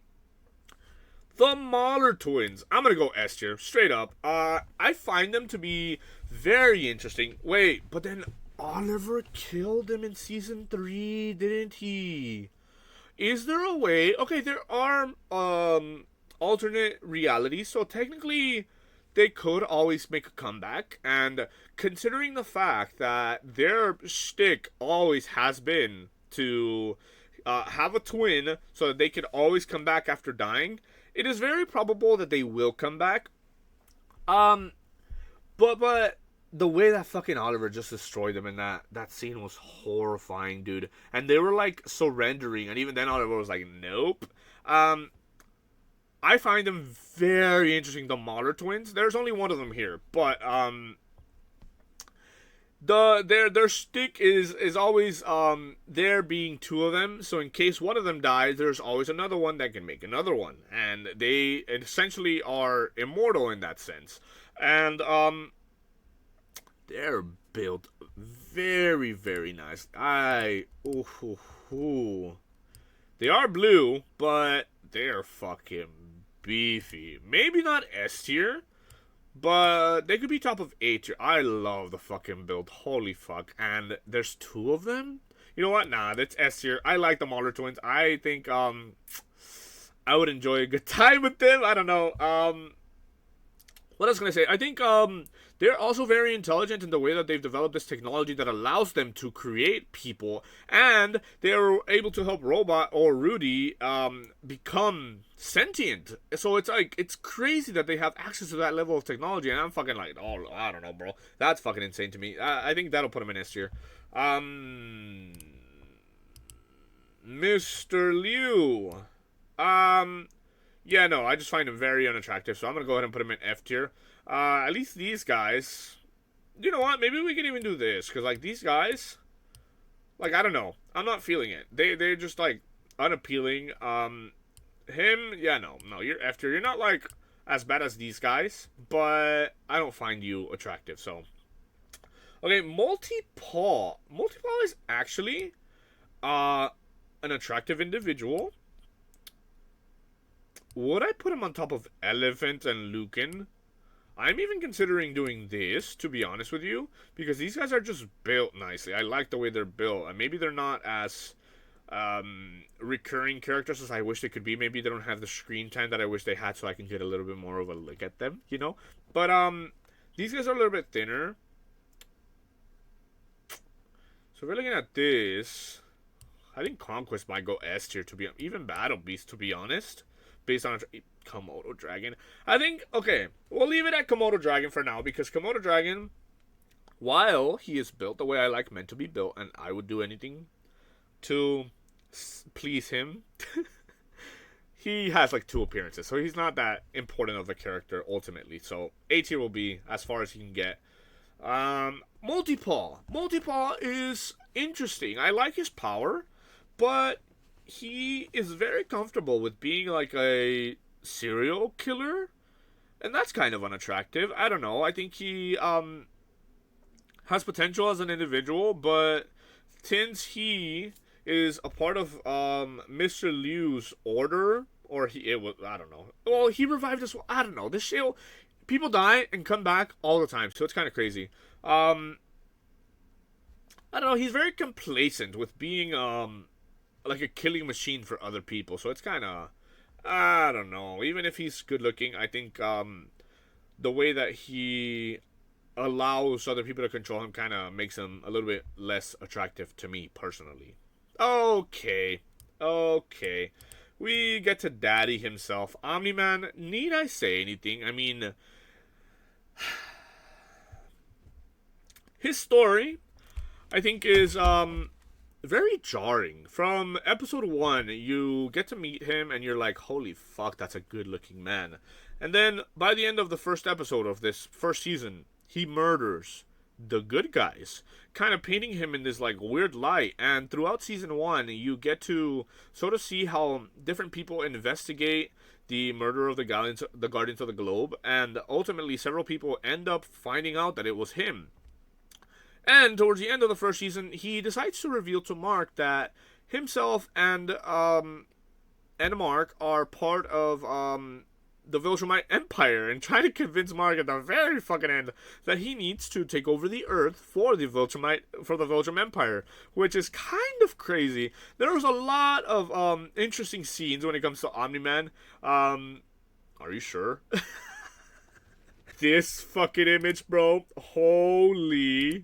The Mahler twins. I'm going to go S tier, straight up. I find them to be very interesting. Wait, but then Oliver killed him in season 3, didn't he? Is there a way... Okay, there are alternate realities, so technically they could always make a comeback, and considering the fact that their shtick always has been to have a twin so that they can always come back after dying, it is very probable that they will come back. But the way that fucking Oliver just destroyed them in that scene was horrifying, dude. And they were like surrendering, and even then Oliver was like, nope. I find them very interesting, the Mahler twins. There's only one of them here, but their shtick is always there being two of them. So in case one of them dies, there's always another one that can make another one, and they essentially are immortal in that sense. And they're built very, very nice. They are blue, but they're fucking beefy. Maybe not S tier, but they could be top of A tier. I love the fucking build. Holy fuck. And there's two of them? You know what? Nah, that's S tier. I like the Mahler twins. I think I would enjoy a good time with them. I don't know. What I was going to say, I think they're also very intelligent in the way that they've developed this technology that allows them to create people, and they're able to help Robot or Rudy become sentient. So it's like, it's crazy that they have access to that level of technology, and I'm fucking like, oh, I don't know, bro. That's fucking insane to me. I think that'll put them in S tier. Mr. Liu. Yeah, no, I just find him very unattractive, so I'm going to go ahead and put him in F tier. At least these guys, you know what, maybe we can even do this, because, like, these guys, like, I don't know, I'm not feeling it. They're just, like, unappealing. Him, yeah, no, you're F tier. You're not, like, as bad as these guys, but I don't find you attractive, so. Okay, Multi-Paw. Multi-Paw is actually uh, an attractive individual. Would I put him on top of Elephant and Lucan? I'm even considering doing this, to be honest with you, because these guys are just built nicely. I like the way they're built, and maybe they're not as recurring characters as I wish they could be. Maybe they don't have the screen time that I wish they had, so I can get a little bit more of a look at them, you know. But these guys are a little bit thinner. So if we're looking at this, I think Conquest might go S tier, to be even Battle Beast, to be honest, based on Komodo Dragon. I think, okay, we'll leave it at Komodo Dragon for now, because Komodo Dragon, while he is built the way I like meant to be built, and I would do anything to please him, he has like 2 appearances, so he's not that important of a character ultimately. So A tier will be as far as he can get. Multi-Paw. Multi-Paw is interesting. I like his power, but he is very comfortable with being like a serial killer, and that's kind of unattractive. I don't know. I think he has potential as an individual, but since he is a part of Mr. Liu's order, or I don't know. Well, he revived us. I don't know. This shit, people die and come back all the time, so it's kind of crazy. I don't know. He's very complacent with being like a killing machine for other people, so it's kind of, I don't know. Even if he's good looking, I think the way that he allows other people to control him kind of makes him a little bit less attractive to me personally. Okay. We get to Daddy himself. Omni-Man, need I say anything? I mean, his story, I think, is very jarring. From episode 1, you get to meet him and you're like, holy fuck, that's a good looking man. And then by the end of the first episode of this first season, he murders the good guys, kind of painting him in this like weird light. And throughout season 1, you get to sort of see how different people investigate the murder of the Guardians of the Globe, and ultimately several people end up finding out that it was him. And towards the end of the first season, he decides to reveal to Mark that himself and Mark are part of the Viltrumite Empire, and trying to convince Mark at the very fucking end that he needs to take over the Earth for the Viltrum Empire, which is kind of crazy. There was a lot of interesting scenes when it comes to Omni-Man. Are you sure? This fucking image, bro. Holy.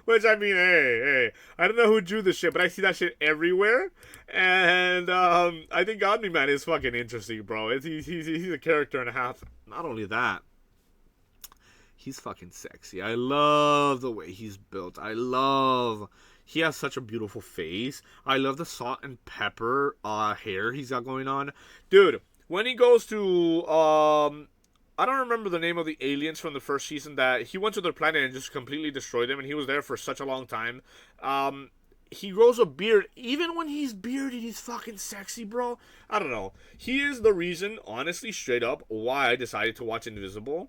Which, I mean, hey, I don't know who drew this shit, but I see that shit everywhere. And I think Omni-Man is fucking interesting, bro. He's a character and a half. Not only that, he's fucking sexy. I love the way he's built. He has such a beautiful face. I love the salt and pepper hair he's got going on. Dude, when he goes to I don't remember the name of the aliens from the first season that he went to their planet and just completely destroyed them, and he was there for such a long time. He grows a beard. Even when he's bearded, he's fucking sexy, bro. I don't know. He is the reason, honestly, straight up, why I decided to watch Invincible.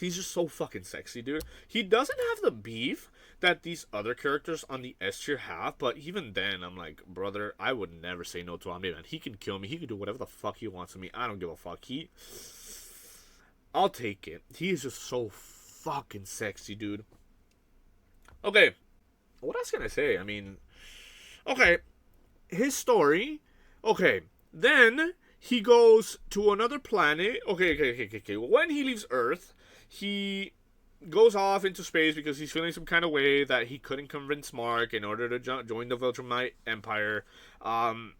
He's just so fucking sexy, dude. He doesn't have the beef that these other characters on the S tier have, but even then, I'm like, brother, I would never say no to Omni-Man. He can kill me. He can do whatever the fuck he wants to me. I don't give a fuck. I'll take it. He is just so fucking sexy, dude. Okay, what else can I say? I mean, okay, his story. Okay, then he goes to another planet. Okay. When he leaves Earth, he goes off into space because he's feeling some kind of way that he couldn't convince Mark in order to join the Viltrumite Empire. And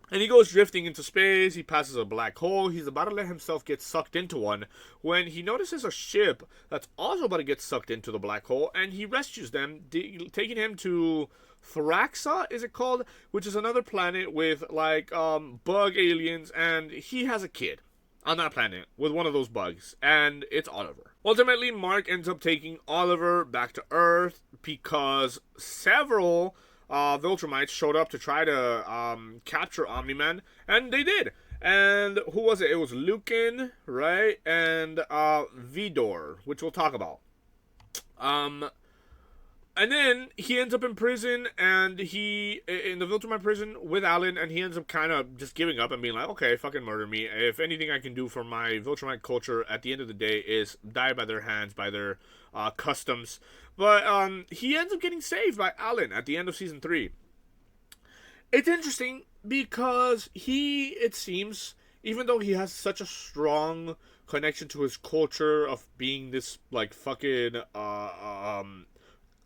he goes drifting into space. He passes a black hole. He's about to let himself get sucked into one when he notices a ship that's also about to get sucked into the black hole, and he rescues them, taking him to Thraxa, is it called? Which is another planet with like bug aliens, and he has a kid on that planet with one of those bugs, and it's Oliver. Ultimately, Mark ends up taking Oliver back to Earth because several Viltrumites showed up to try to capture Omni-Man, and they did. And who was it? It was Lucan, right? And Vidor, which we'll talk about. Um, and then he ends up in prison, and he in the Viltrumite prison with Alan, and he ends up kind of just giving up and being like, okay, fucking murder me. If anything I can do for my Viltrumite culture at the end of the day is die by their hands, by their customs. But he ends up getting saved by Alan at the end of season 3. It's interesting because it seems, even though he has such a strong connection to his culture of being this like fucking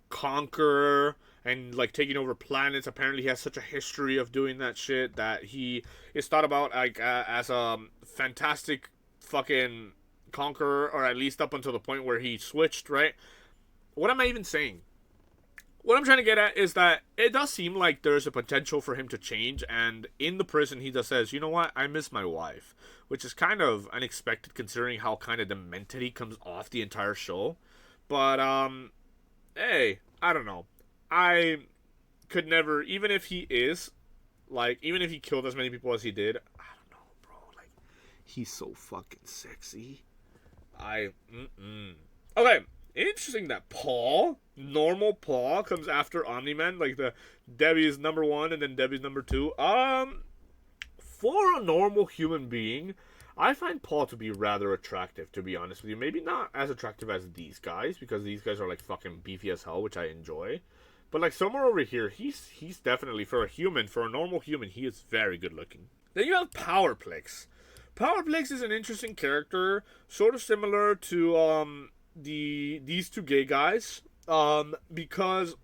conqueror and like taking over planets. Apparently, he has such a history of doing that shit that he is thought about like as a fantastic fucking conqueror, or at least up until the point where he switched. Right? What am I even saying? What I'm trying to get at is that it does seem like there's a potential for him to change, and in the prison he just says, you know what, I miss my wife, which is kind of unexpected considering how kind of demented he comes off the entire show. But hey, I don't know. I could never, even if he killed as many people as he did, I don't know, bro. Like, he's so fucking sexy. Okay, interesting that normal Paul, comes after Omni-Man. Like, Debbie is number 1 and then Debbie's number 2. For a normal human being, I find Paul to be rather attractive, to be honest with you. Maybe not as attractive as these guys, because these guys are like fucking beefy as hell, which I enjoy. But like somewhere over here, he's definitely, for a normal human, he is very good looking. Then you have Powerplex. Powerplex is an interesting character, sort of similar to these two gay guys, because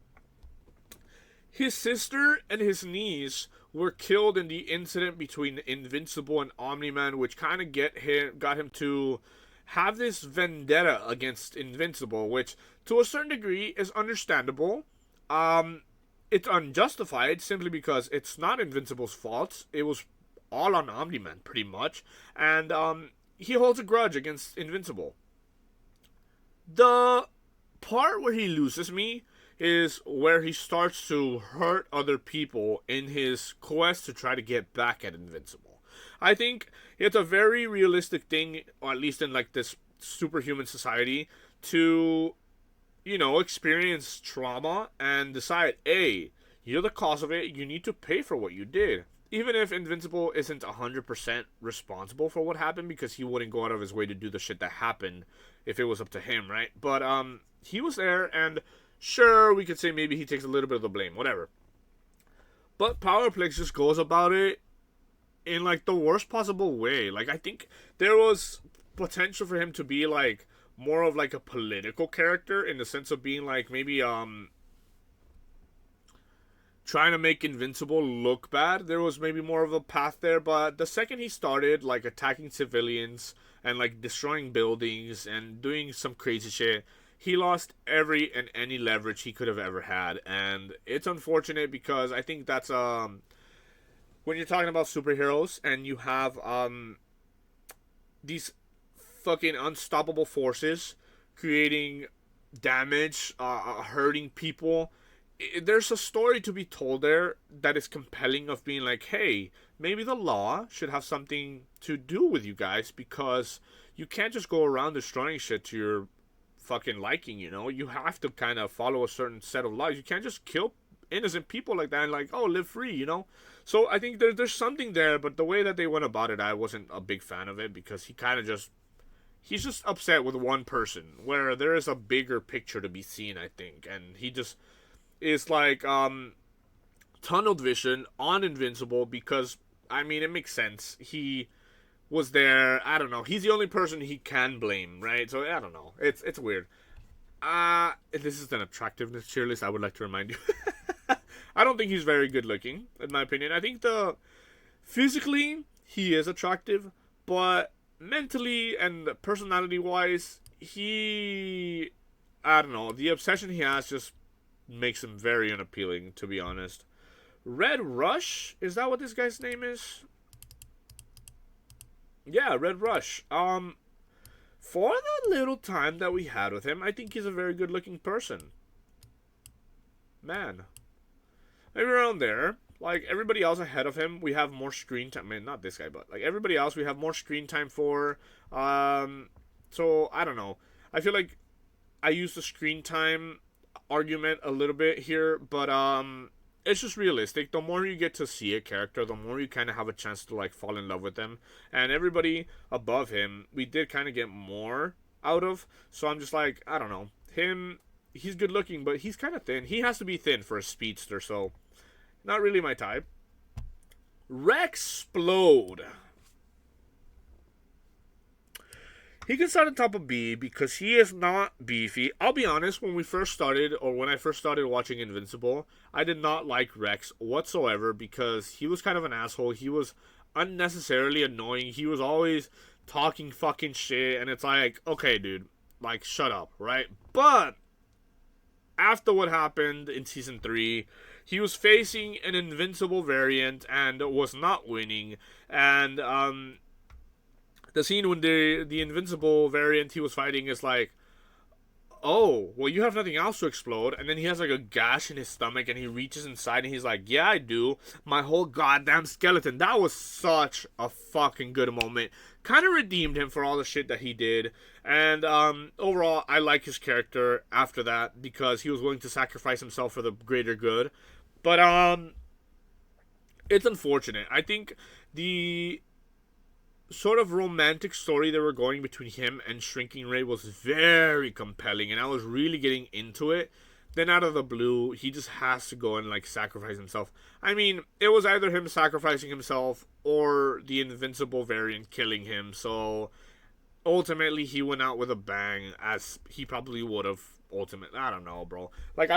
his sister and his niece were killed in the incident between Invincible and Omni-Man, which kind of got him to have this vendetta against Invincible, which to a certain degree is understandable. It's unjustified simply because it's not Invincible's fault. It was all on Omni-Man, pretty much, and he holds a grudge against Invincible. The part where he loses me is where he starts to hurt other people in his quest to try to get back at Invincible. I think it's a very realistic thing, or at least in like this superhuman society, to, experience trauma and decide, hey, you're the cause of it, you need to pay for what you did. Even if Invincible isn't 100% responsible for what happened, because he wouldn't go out of his way to do the shit that happened if it was up to him, right? But he was there, and sure, we could say maybe he takes a little bit of the blame, whatever. But Powerplex just goes about it in like the worst possible way. Like, I think there was potential for him to be like more of like a political character, in the sense of being like maybe trying to make Invincible look bad. There was maybe more of a path there, but the second he started like attacking civilians and like destroying buildings and doing some crazy shit, he lost every and any leverage he could have ever had. And it's unfortunate, because I think that's when you're talking about superheroes and you have these fucking unstoppable forces creating damage, hurting people, there's a story to be told there that is compelling, of being like, hey, maybe the law should have something to do with you guys, because you can't just go around destroying shit to your fucking liking, You have to kind of follow a certain set of laws. You can't just kill innocent people like that and like, oh, live free, So I think there's something there, but the way that they went about it, I wasn't a big fan of it, because he kind of he's just upset with one person, where there is a bigger picture to be seen, I think, and he just is like tunnel vision on Invincible, because I mean, it makes sense. He was there. I don't know. He's the only person he can blame, right? So I don't know. It's weird. This is an attractiveness tier list, I would like to remind you. I don't think he's very good looking, in my opinion. I think physically he is attractive, but mentally and personality wise, I don't know. The obsession he has just makes him very unappealing, to be honest. Red Rush? Is that what this guy's name is? Yeah, Red Rush. For the little time that we had with him, I think he's a very good looking person. Man. Maybe around there. like everybody else ahead of him, we have more screen time. I mean, not this guy, but like everybody else, we have more screen time for. So I don't know. I feel like I use the screen time argument a little bit here, but it's just realistic. The more you get to see a character, the more you kind of have a chance to like fall in love with them. And everybody above him, we did kind of get more out of. So I'm just like, I don't know. Him, he's good looking, but he's kind of thin. He has to be thin for a speedster, so not really my type. Rex Splode. He can start on top of B because he is not beefy. I'll be honest, when I first started watching Invincible, I did not like Rex whatsoever because he was kind of an asshole. He was unnecessarily annoying. He was always talking fucking shit, and it's like, okay, dude, like, shut up, right? But after what happened in Season 3, he was facing an Invincible variant and was not winning, and, the scene when the Invincible variant he was fighting is like, oh, well, you have nothing else to explode. And then he has like a gash in his stomach and he reaches inside and he's like, yeah, I do. My whole goddamn skeleton. That was such a fucking good moment. Kind of redeemed him for all the shit that he did. And overall, I like his character after that because he was willing to sacrifice himself for the greater good. But it's unfortunate. I think the sort of romantic story they were going between him and Shrinking Ray was very compelling, and I was really getting into it. Then out of the blue, he just has to go and like sacrifice himself. I mean, it was either him sacrificing himself or the Invincible variant killing him. So ultimately, he went out with a bang, as he probably would have. Ultimately, I don't know, bro. Like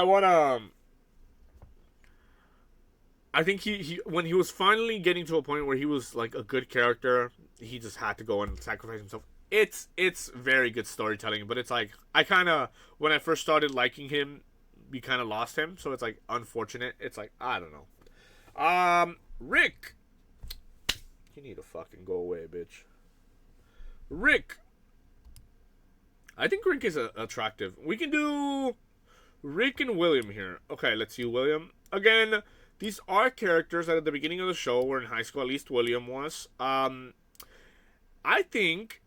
I think he when he was finally getting to a point where he was like a good character, he just had to go and sacrifice himself. It's very good storytelling, but it's like I kind of when I first started liking him, we kind of lost him, so it's like unfortunate. It's like I don't know. Rick, you need to fucking go away, bitch. Rick, I think Rick is attractive. We can do Rick and William here. Okay, let's see William again. These are characters that at the beginning of the show were in high school. At least William was. I think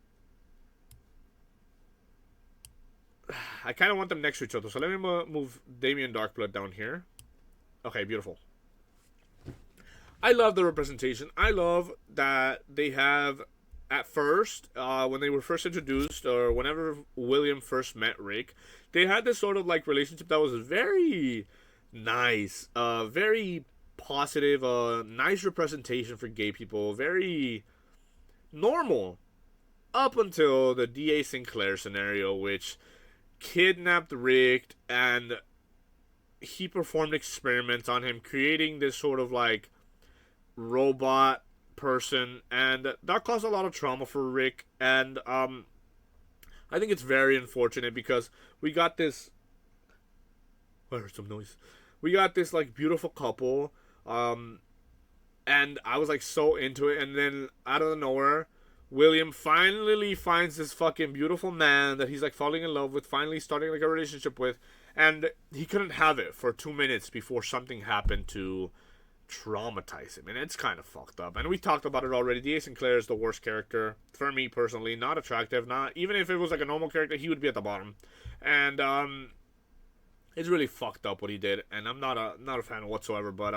I kind of want them next to each other. So let me move Damien Darkblood down here. Okay, beautiful. I love the representation. I love that they have, at first, when they were first introduced, or whenever William first met Rick, they had this sort of like relationship that was very nice, very positive, nice representation for gay people, very normal, up until the D.A. Sinclair scenario, which kidnapped Rick and he performed experiments on him, creating this sort of like robot person, and that caused a lot of trauma for Rick. And I think it's very unfortunate because we got this. I heard some noise. We got this like beautiful couple, and I was like so into it, and then out of nowhere, William finally finds this fucking beautiful man that he's like falling in love with, finally starting like a relationship with, and he couldn't have it for 2 minutes before something happened to traumatize him, and it's kind of fucked up. And we talked about it already. D.A. Sinclair is the worst character for me personally. Not attractive. Not even if it was like a normal character, he would be at the bottom. And it's really fucked up what he did, and I'm not a fan whatsoever. But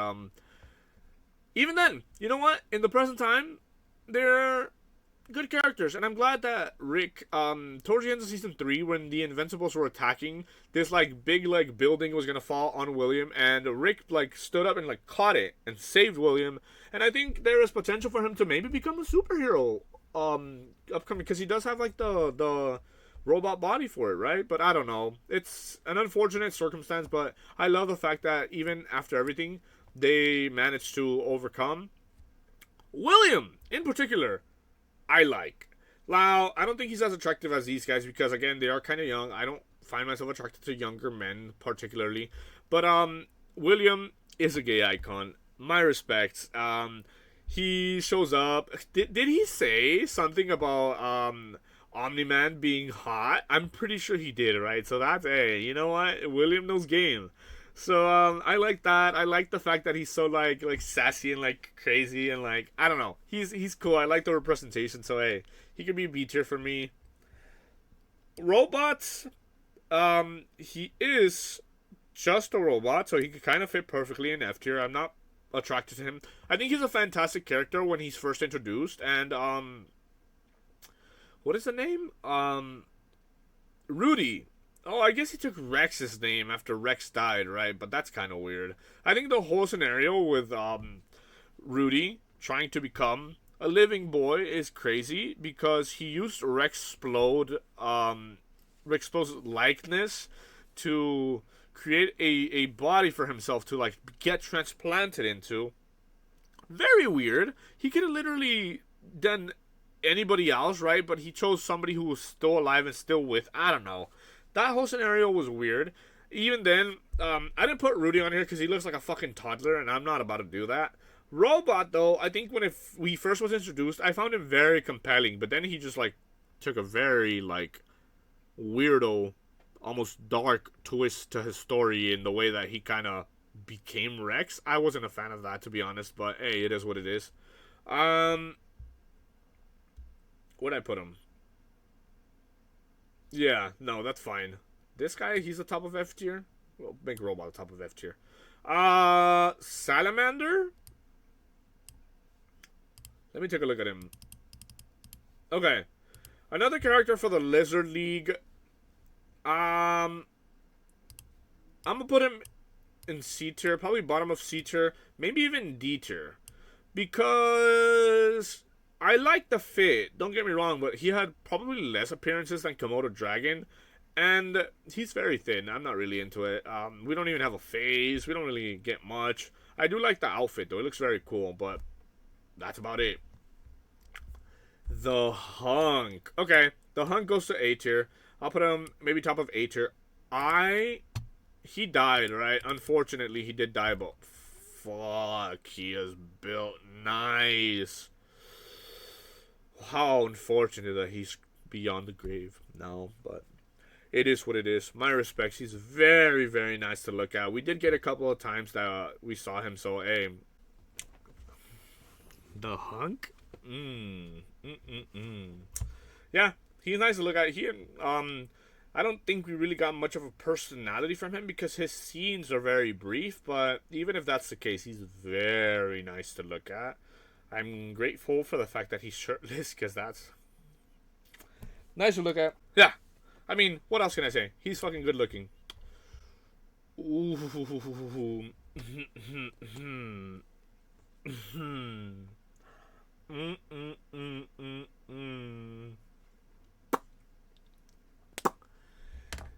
even then, you know what? In the present time, they're good characters, and I'm glad that Rick, towards the end of season 3, when the Invincibles were attacking, this like big like building was gonna fall on William, and Rick like stood up and like caught it and saved William. And I think there is potential for him to maybe become a superhero upcoming, because he does have like the robot body for it, right? But I don't know. It's an unfortunate circumstance, but I love the fact that even after everything, they managed to overcome. William, in particular, I like. Now, I don't think he's as attractive as these guys because, again, they are kind of young. I don't find myself attracted to younger men, particularly. But William is a gay icon. My respects. He shows up. Did he say something about Omni-Man being hot? I'm pretty sure he did, right? So that's, hey, you know what? William knows game. So I like that. I like the fact that he's so like sassy and like crazy and like I don't know. He's cool. I like the representation. So hey, he could be B tier for me. Robots. He is just a robot, so he could kind of fit perfectly in F tier. I'm not attracted to him. I think he's a fantastic character when he's first introduced, and what is the name? Rudy. Oh, I guess he took Rex's name after Rex died, right? But that's kind of weird. I think the whole scenario with Rudy trying to become a living boy is crazy because he used Rex Splode's likeness to create a body for himself to like get transplanted into. Very weird. He could have literally done anybody else, right? But he chose somebody who was still alive and still with. I don't know. That whole scenario was weird. Even then, I didn't put Rudy on here because he looks like a fucking toddler, and I'm not about to do that. Robot, though, I think when we first was introduced, I found him very compelling, but then he just like took a very like weirdo, almost dark twist to his story in the way that he kind of became Rex. I wasn't a fan of that, to be honest, but hey, it is what it is. Um, where'd I put him? Yeah, no, that's fine. This guy, he's the top of F tier. Well, make robot top of F tier. Salamander. Let me take a look at him. Okay, another character for the Lizard League. I'm gonna put him in C tier, probably bottom of C tier, maybe even D tier, because I like the fit. Don't get me wrong, but he had probably less appearances than Komodo Dragon, and he's very thin. I'm not really into it. We don't even have a face. We don't really get much. I do like the outfit though. It looks very cool, but that's about it. The Hunk. Okay, the Hunk goes to A tier. I'll put him maybe top of A tier. He died, right? Unfortunately, he did die, but fuck, he is built nice. How unfortunate that he's beyond the grave now, but it is what it is. My respects. He's very, very nice to look at. We did get a couple of times that we saw him, so hey, the Hunk. Yeah, he's nice to look at. I don't think we really got much of a personality from him because his scenes are very brief. But even if that's the case, he's very nice to look at. I'm grateful for the fact that he's shirtless because that's nice to look at. Yeah, I mean, what else can I say? He's fucking good looking. Ooh.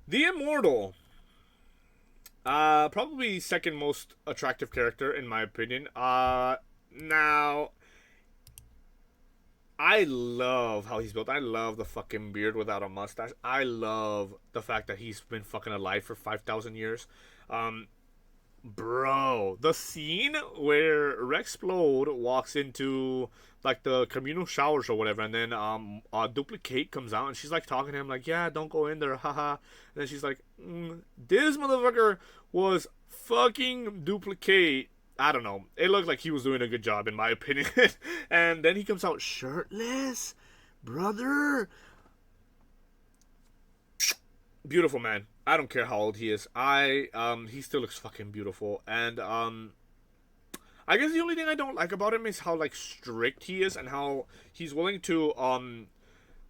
The Immortal. Probably second most attractive character in my opinion. Now I love how he's built. I love the fucking beard without a mustache. I love the fact that he's been fucking alive for 5,000 years. Um, Bro, the scene where Rex Splode walks into like the communal showers or whatever, and then Duplicate comes out and she's like talking to him like, "Yeah, don't go in there, haha." And then she's like, "This motherfucker was fucking Duplicate." I don't know. It looked like he was doing a good job in my opinion. And then he comes out shirtless, brother. Beautiful man. I don't care how old he is. He still looks fucking beautiful. And I guess the only thing I don't like about him is how like strict he is and how he's willing to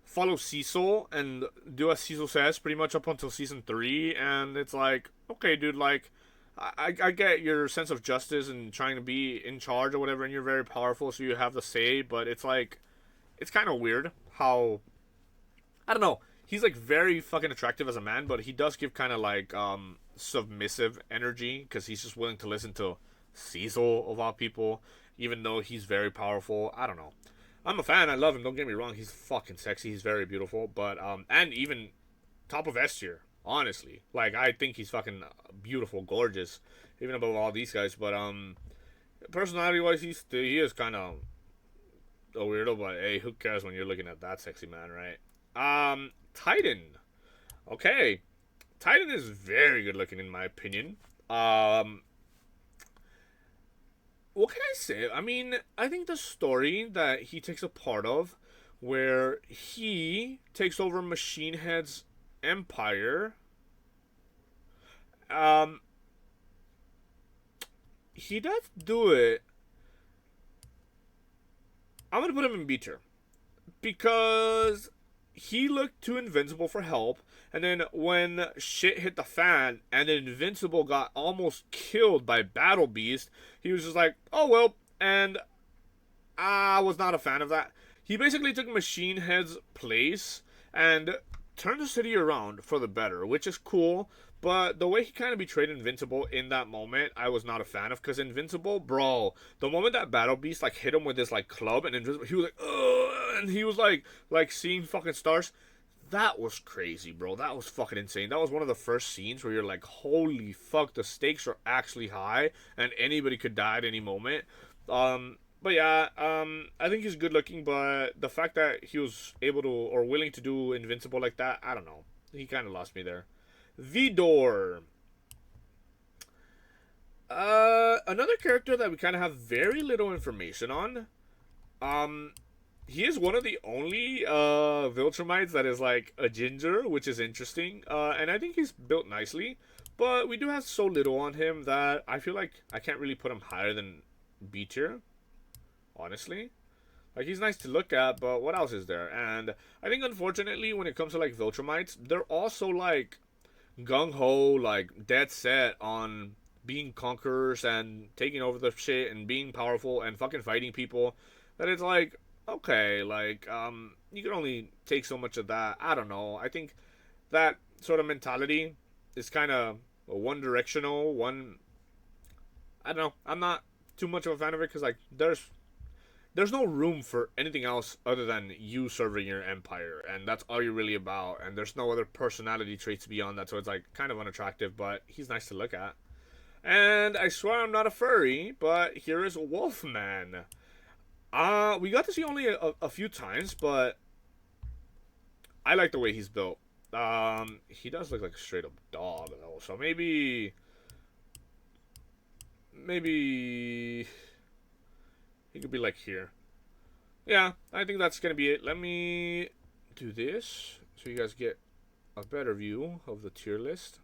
follow Cecil and do as Cecil says pretty much up until season 3. And it's like, okay, dude, like I get your sense of justice and trying to be in charge or whatever, and you're very powerful, so you have the say. But it's like, it's kind of weird how, I don't know. He's like very fucking attractive as a man, but he does give kind of like submissive energy because he's just willing to listen to Cecil of all people, even though he's very powerful. I don't know. I'm a fan. I love him. Don't get me wrong. He's fucking sexy. He's very beautiful. But and even top of S tier. Honestly, like I think he's fucking beautiful, gorgeous, even above all these guys. But personality wise, he is kind of a weirdo. But hey, who cares when you're looking at that sexy man, right? Titan. Okay. Titan is very good looking in my opinion. What can I say? I mean, I think the story that he takes a part of, where he takes over Machine Head's empire, um, he does do it. I'm gonna put him in B tier because he looked too invincible for help, and then when shit hit the fan and Invincible got almost killed by Battle Beast, he was just like, oh well, and I was not a fan of that. He basically took Machine Head's place and turned the city around for the better, which is cool. But the way he kind of betrayed Invincible in that moment, I was not a fan of. Because Invincible, bro, the moment that Battle Beast like hit him with this like club, and Invincible, he was like, ugh, and he was like seeing fucking stars. That was crazy, bro. That was fucking insane. That was one of the first scenes where you're like, holy fuck, the stakes are actually high, and anybody could die at any moment. But yeah, I think he's good looking, but the fact that he was able to or willing to do Invincible like that, I don't know. He kind of lost me there. Vidor. Another character that we kind of have very little information on. He is one of the only Viltrumites that is like a ginger, which is interesting. And I think he's built nicely, but we do have so little on him that I feel like I can't really put him higher than B tier. Honestly, like he's nice to look at, but what else is there? And I think unfortunately, when it comes to like Viltrumites, they're also like gung ho, like dead set on being conquerors and taking over the shit and being powerful and fucking fighting people. That it's like, okay, like you can only take so much of that. I don't know. I think that sort of mentality is kind of one directional. I don't know. I'm not too much of a fan of it because like there's no room for anything else other than you serving your empire, and that's all you're really about, and there's no other personality traits beyond that, so it's like kind of unattractive, but he's nice to look at. And I swear I'm not a furry, but here is Wolfman. We got to see only a few times, but I like the way he's built. He does look like a straight up dog though, so maybe he could be like here. Yeah, I think that's gonna be it. Let me do this so you guys get a better view of the tier list.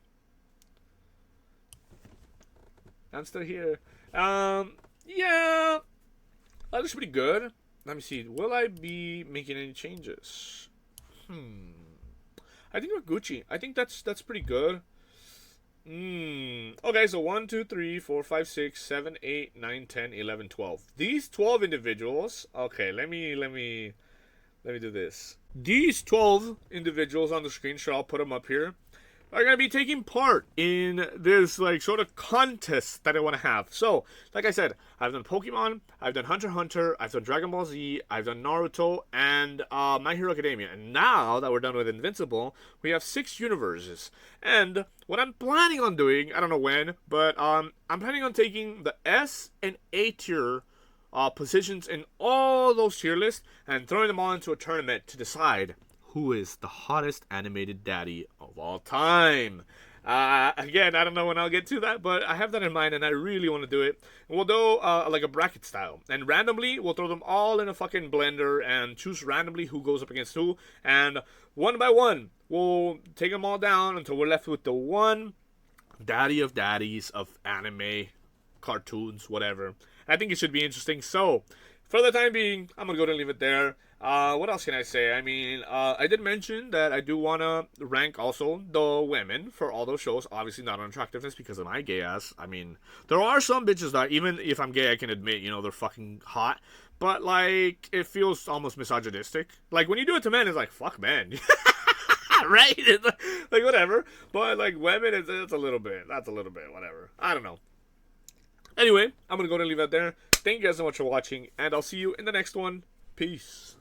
I'm still here. Yeah, that looks pretty good. Let me see. Will I be making any changes? I think we're Gucci. I think that's pretty good. Okay, so 1, 2, 3, 4, 5, 6, 7, 8, 9, 10, 11, 12. These 12 individuals. Okay, let me do this. These 12 individuals on the screen, sure, I'll put them up here, are going to be taking part in this like sort of contest that I want to have. So, like I said, I've done Pokemon, I've done Hunter x Hunter, I've done Dragon Ball Z, I've done Naruto, and My Hero Academia. And now that we're done with Invincible, we have 6 universes. And what I'm planning on doing, I don't know when, but I'm planning on taking the S and A tier positions in all those tier lists and throwing them all into a tournament to decide who is the hottest animated daddy of all time. Again, I don't know when I'll get to that, but I have that in mind and I really want to do it. We'll do like a bracket style, and randomly we'll throw them all in a fucking blender and choose randomly who goes up against who, and one by one we'll take them all down until we're left with the one daddy of daddies of anime, cartoons, whatever. I think it should be interesting. So for the time being, I'm gonna go and leave it there. What else can I say? I mean, I did mention that I do want to rank also the women for all those shows. Obviously not on attractiveness because of my gay ass. I mean, there are some bitches that, even if I'm gay, I can admit, you know, they're fucking hot. But, like, it feels almost misogynistic. Like, when you do it to men, it's like, fuck men. Right? It's like, whatever. But, like, women, it's a little bit. That's a little bit, whatever. I don't know. Anyway, I'm going to go and leave that there. Thank you guys so much for watching, and I'll see you in the next one. Peace.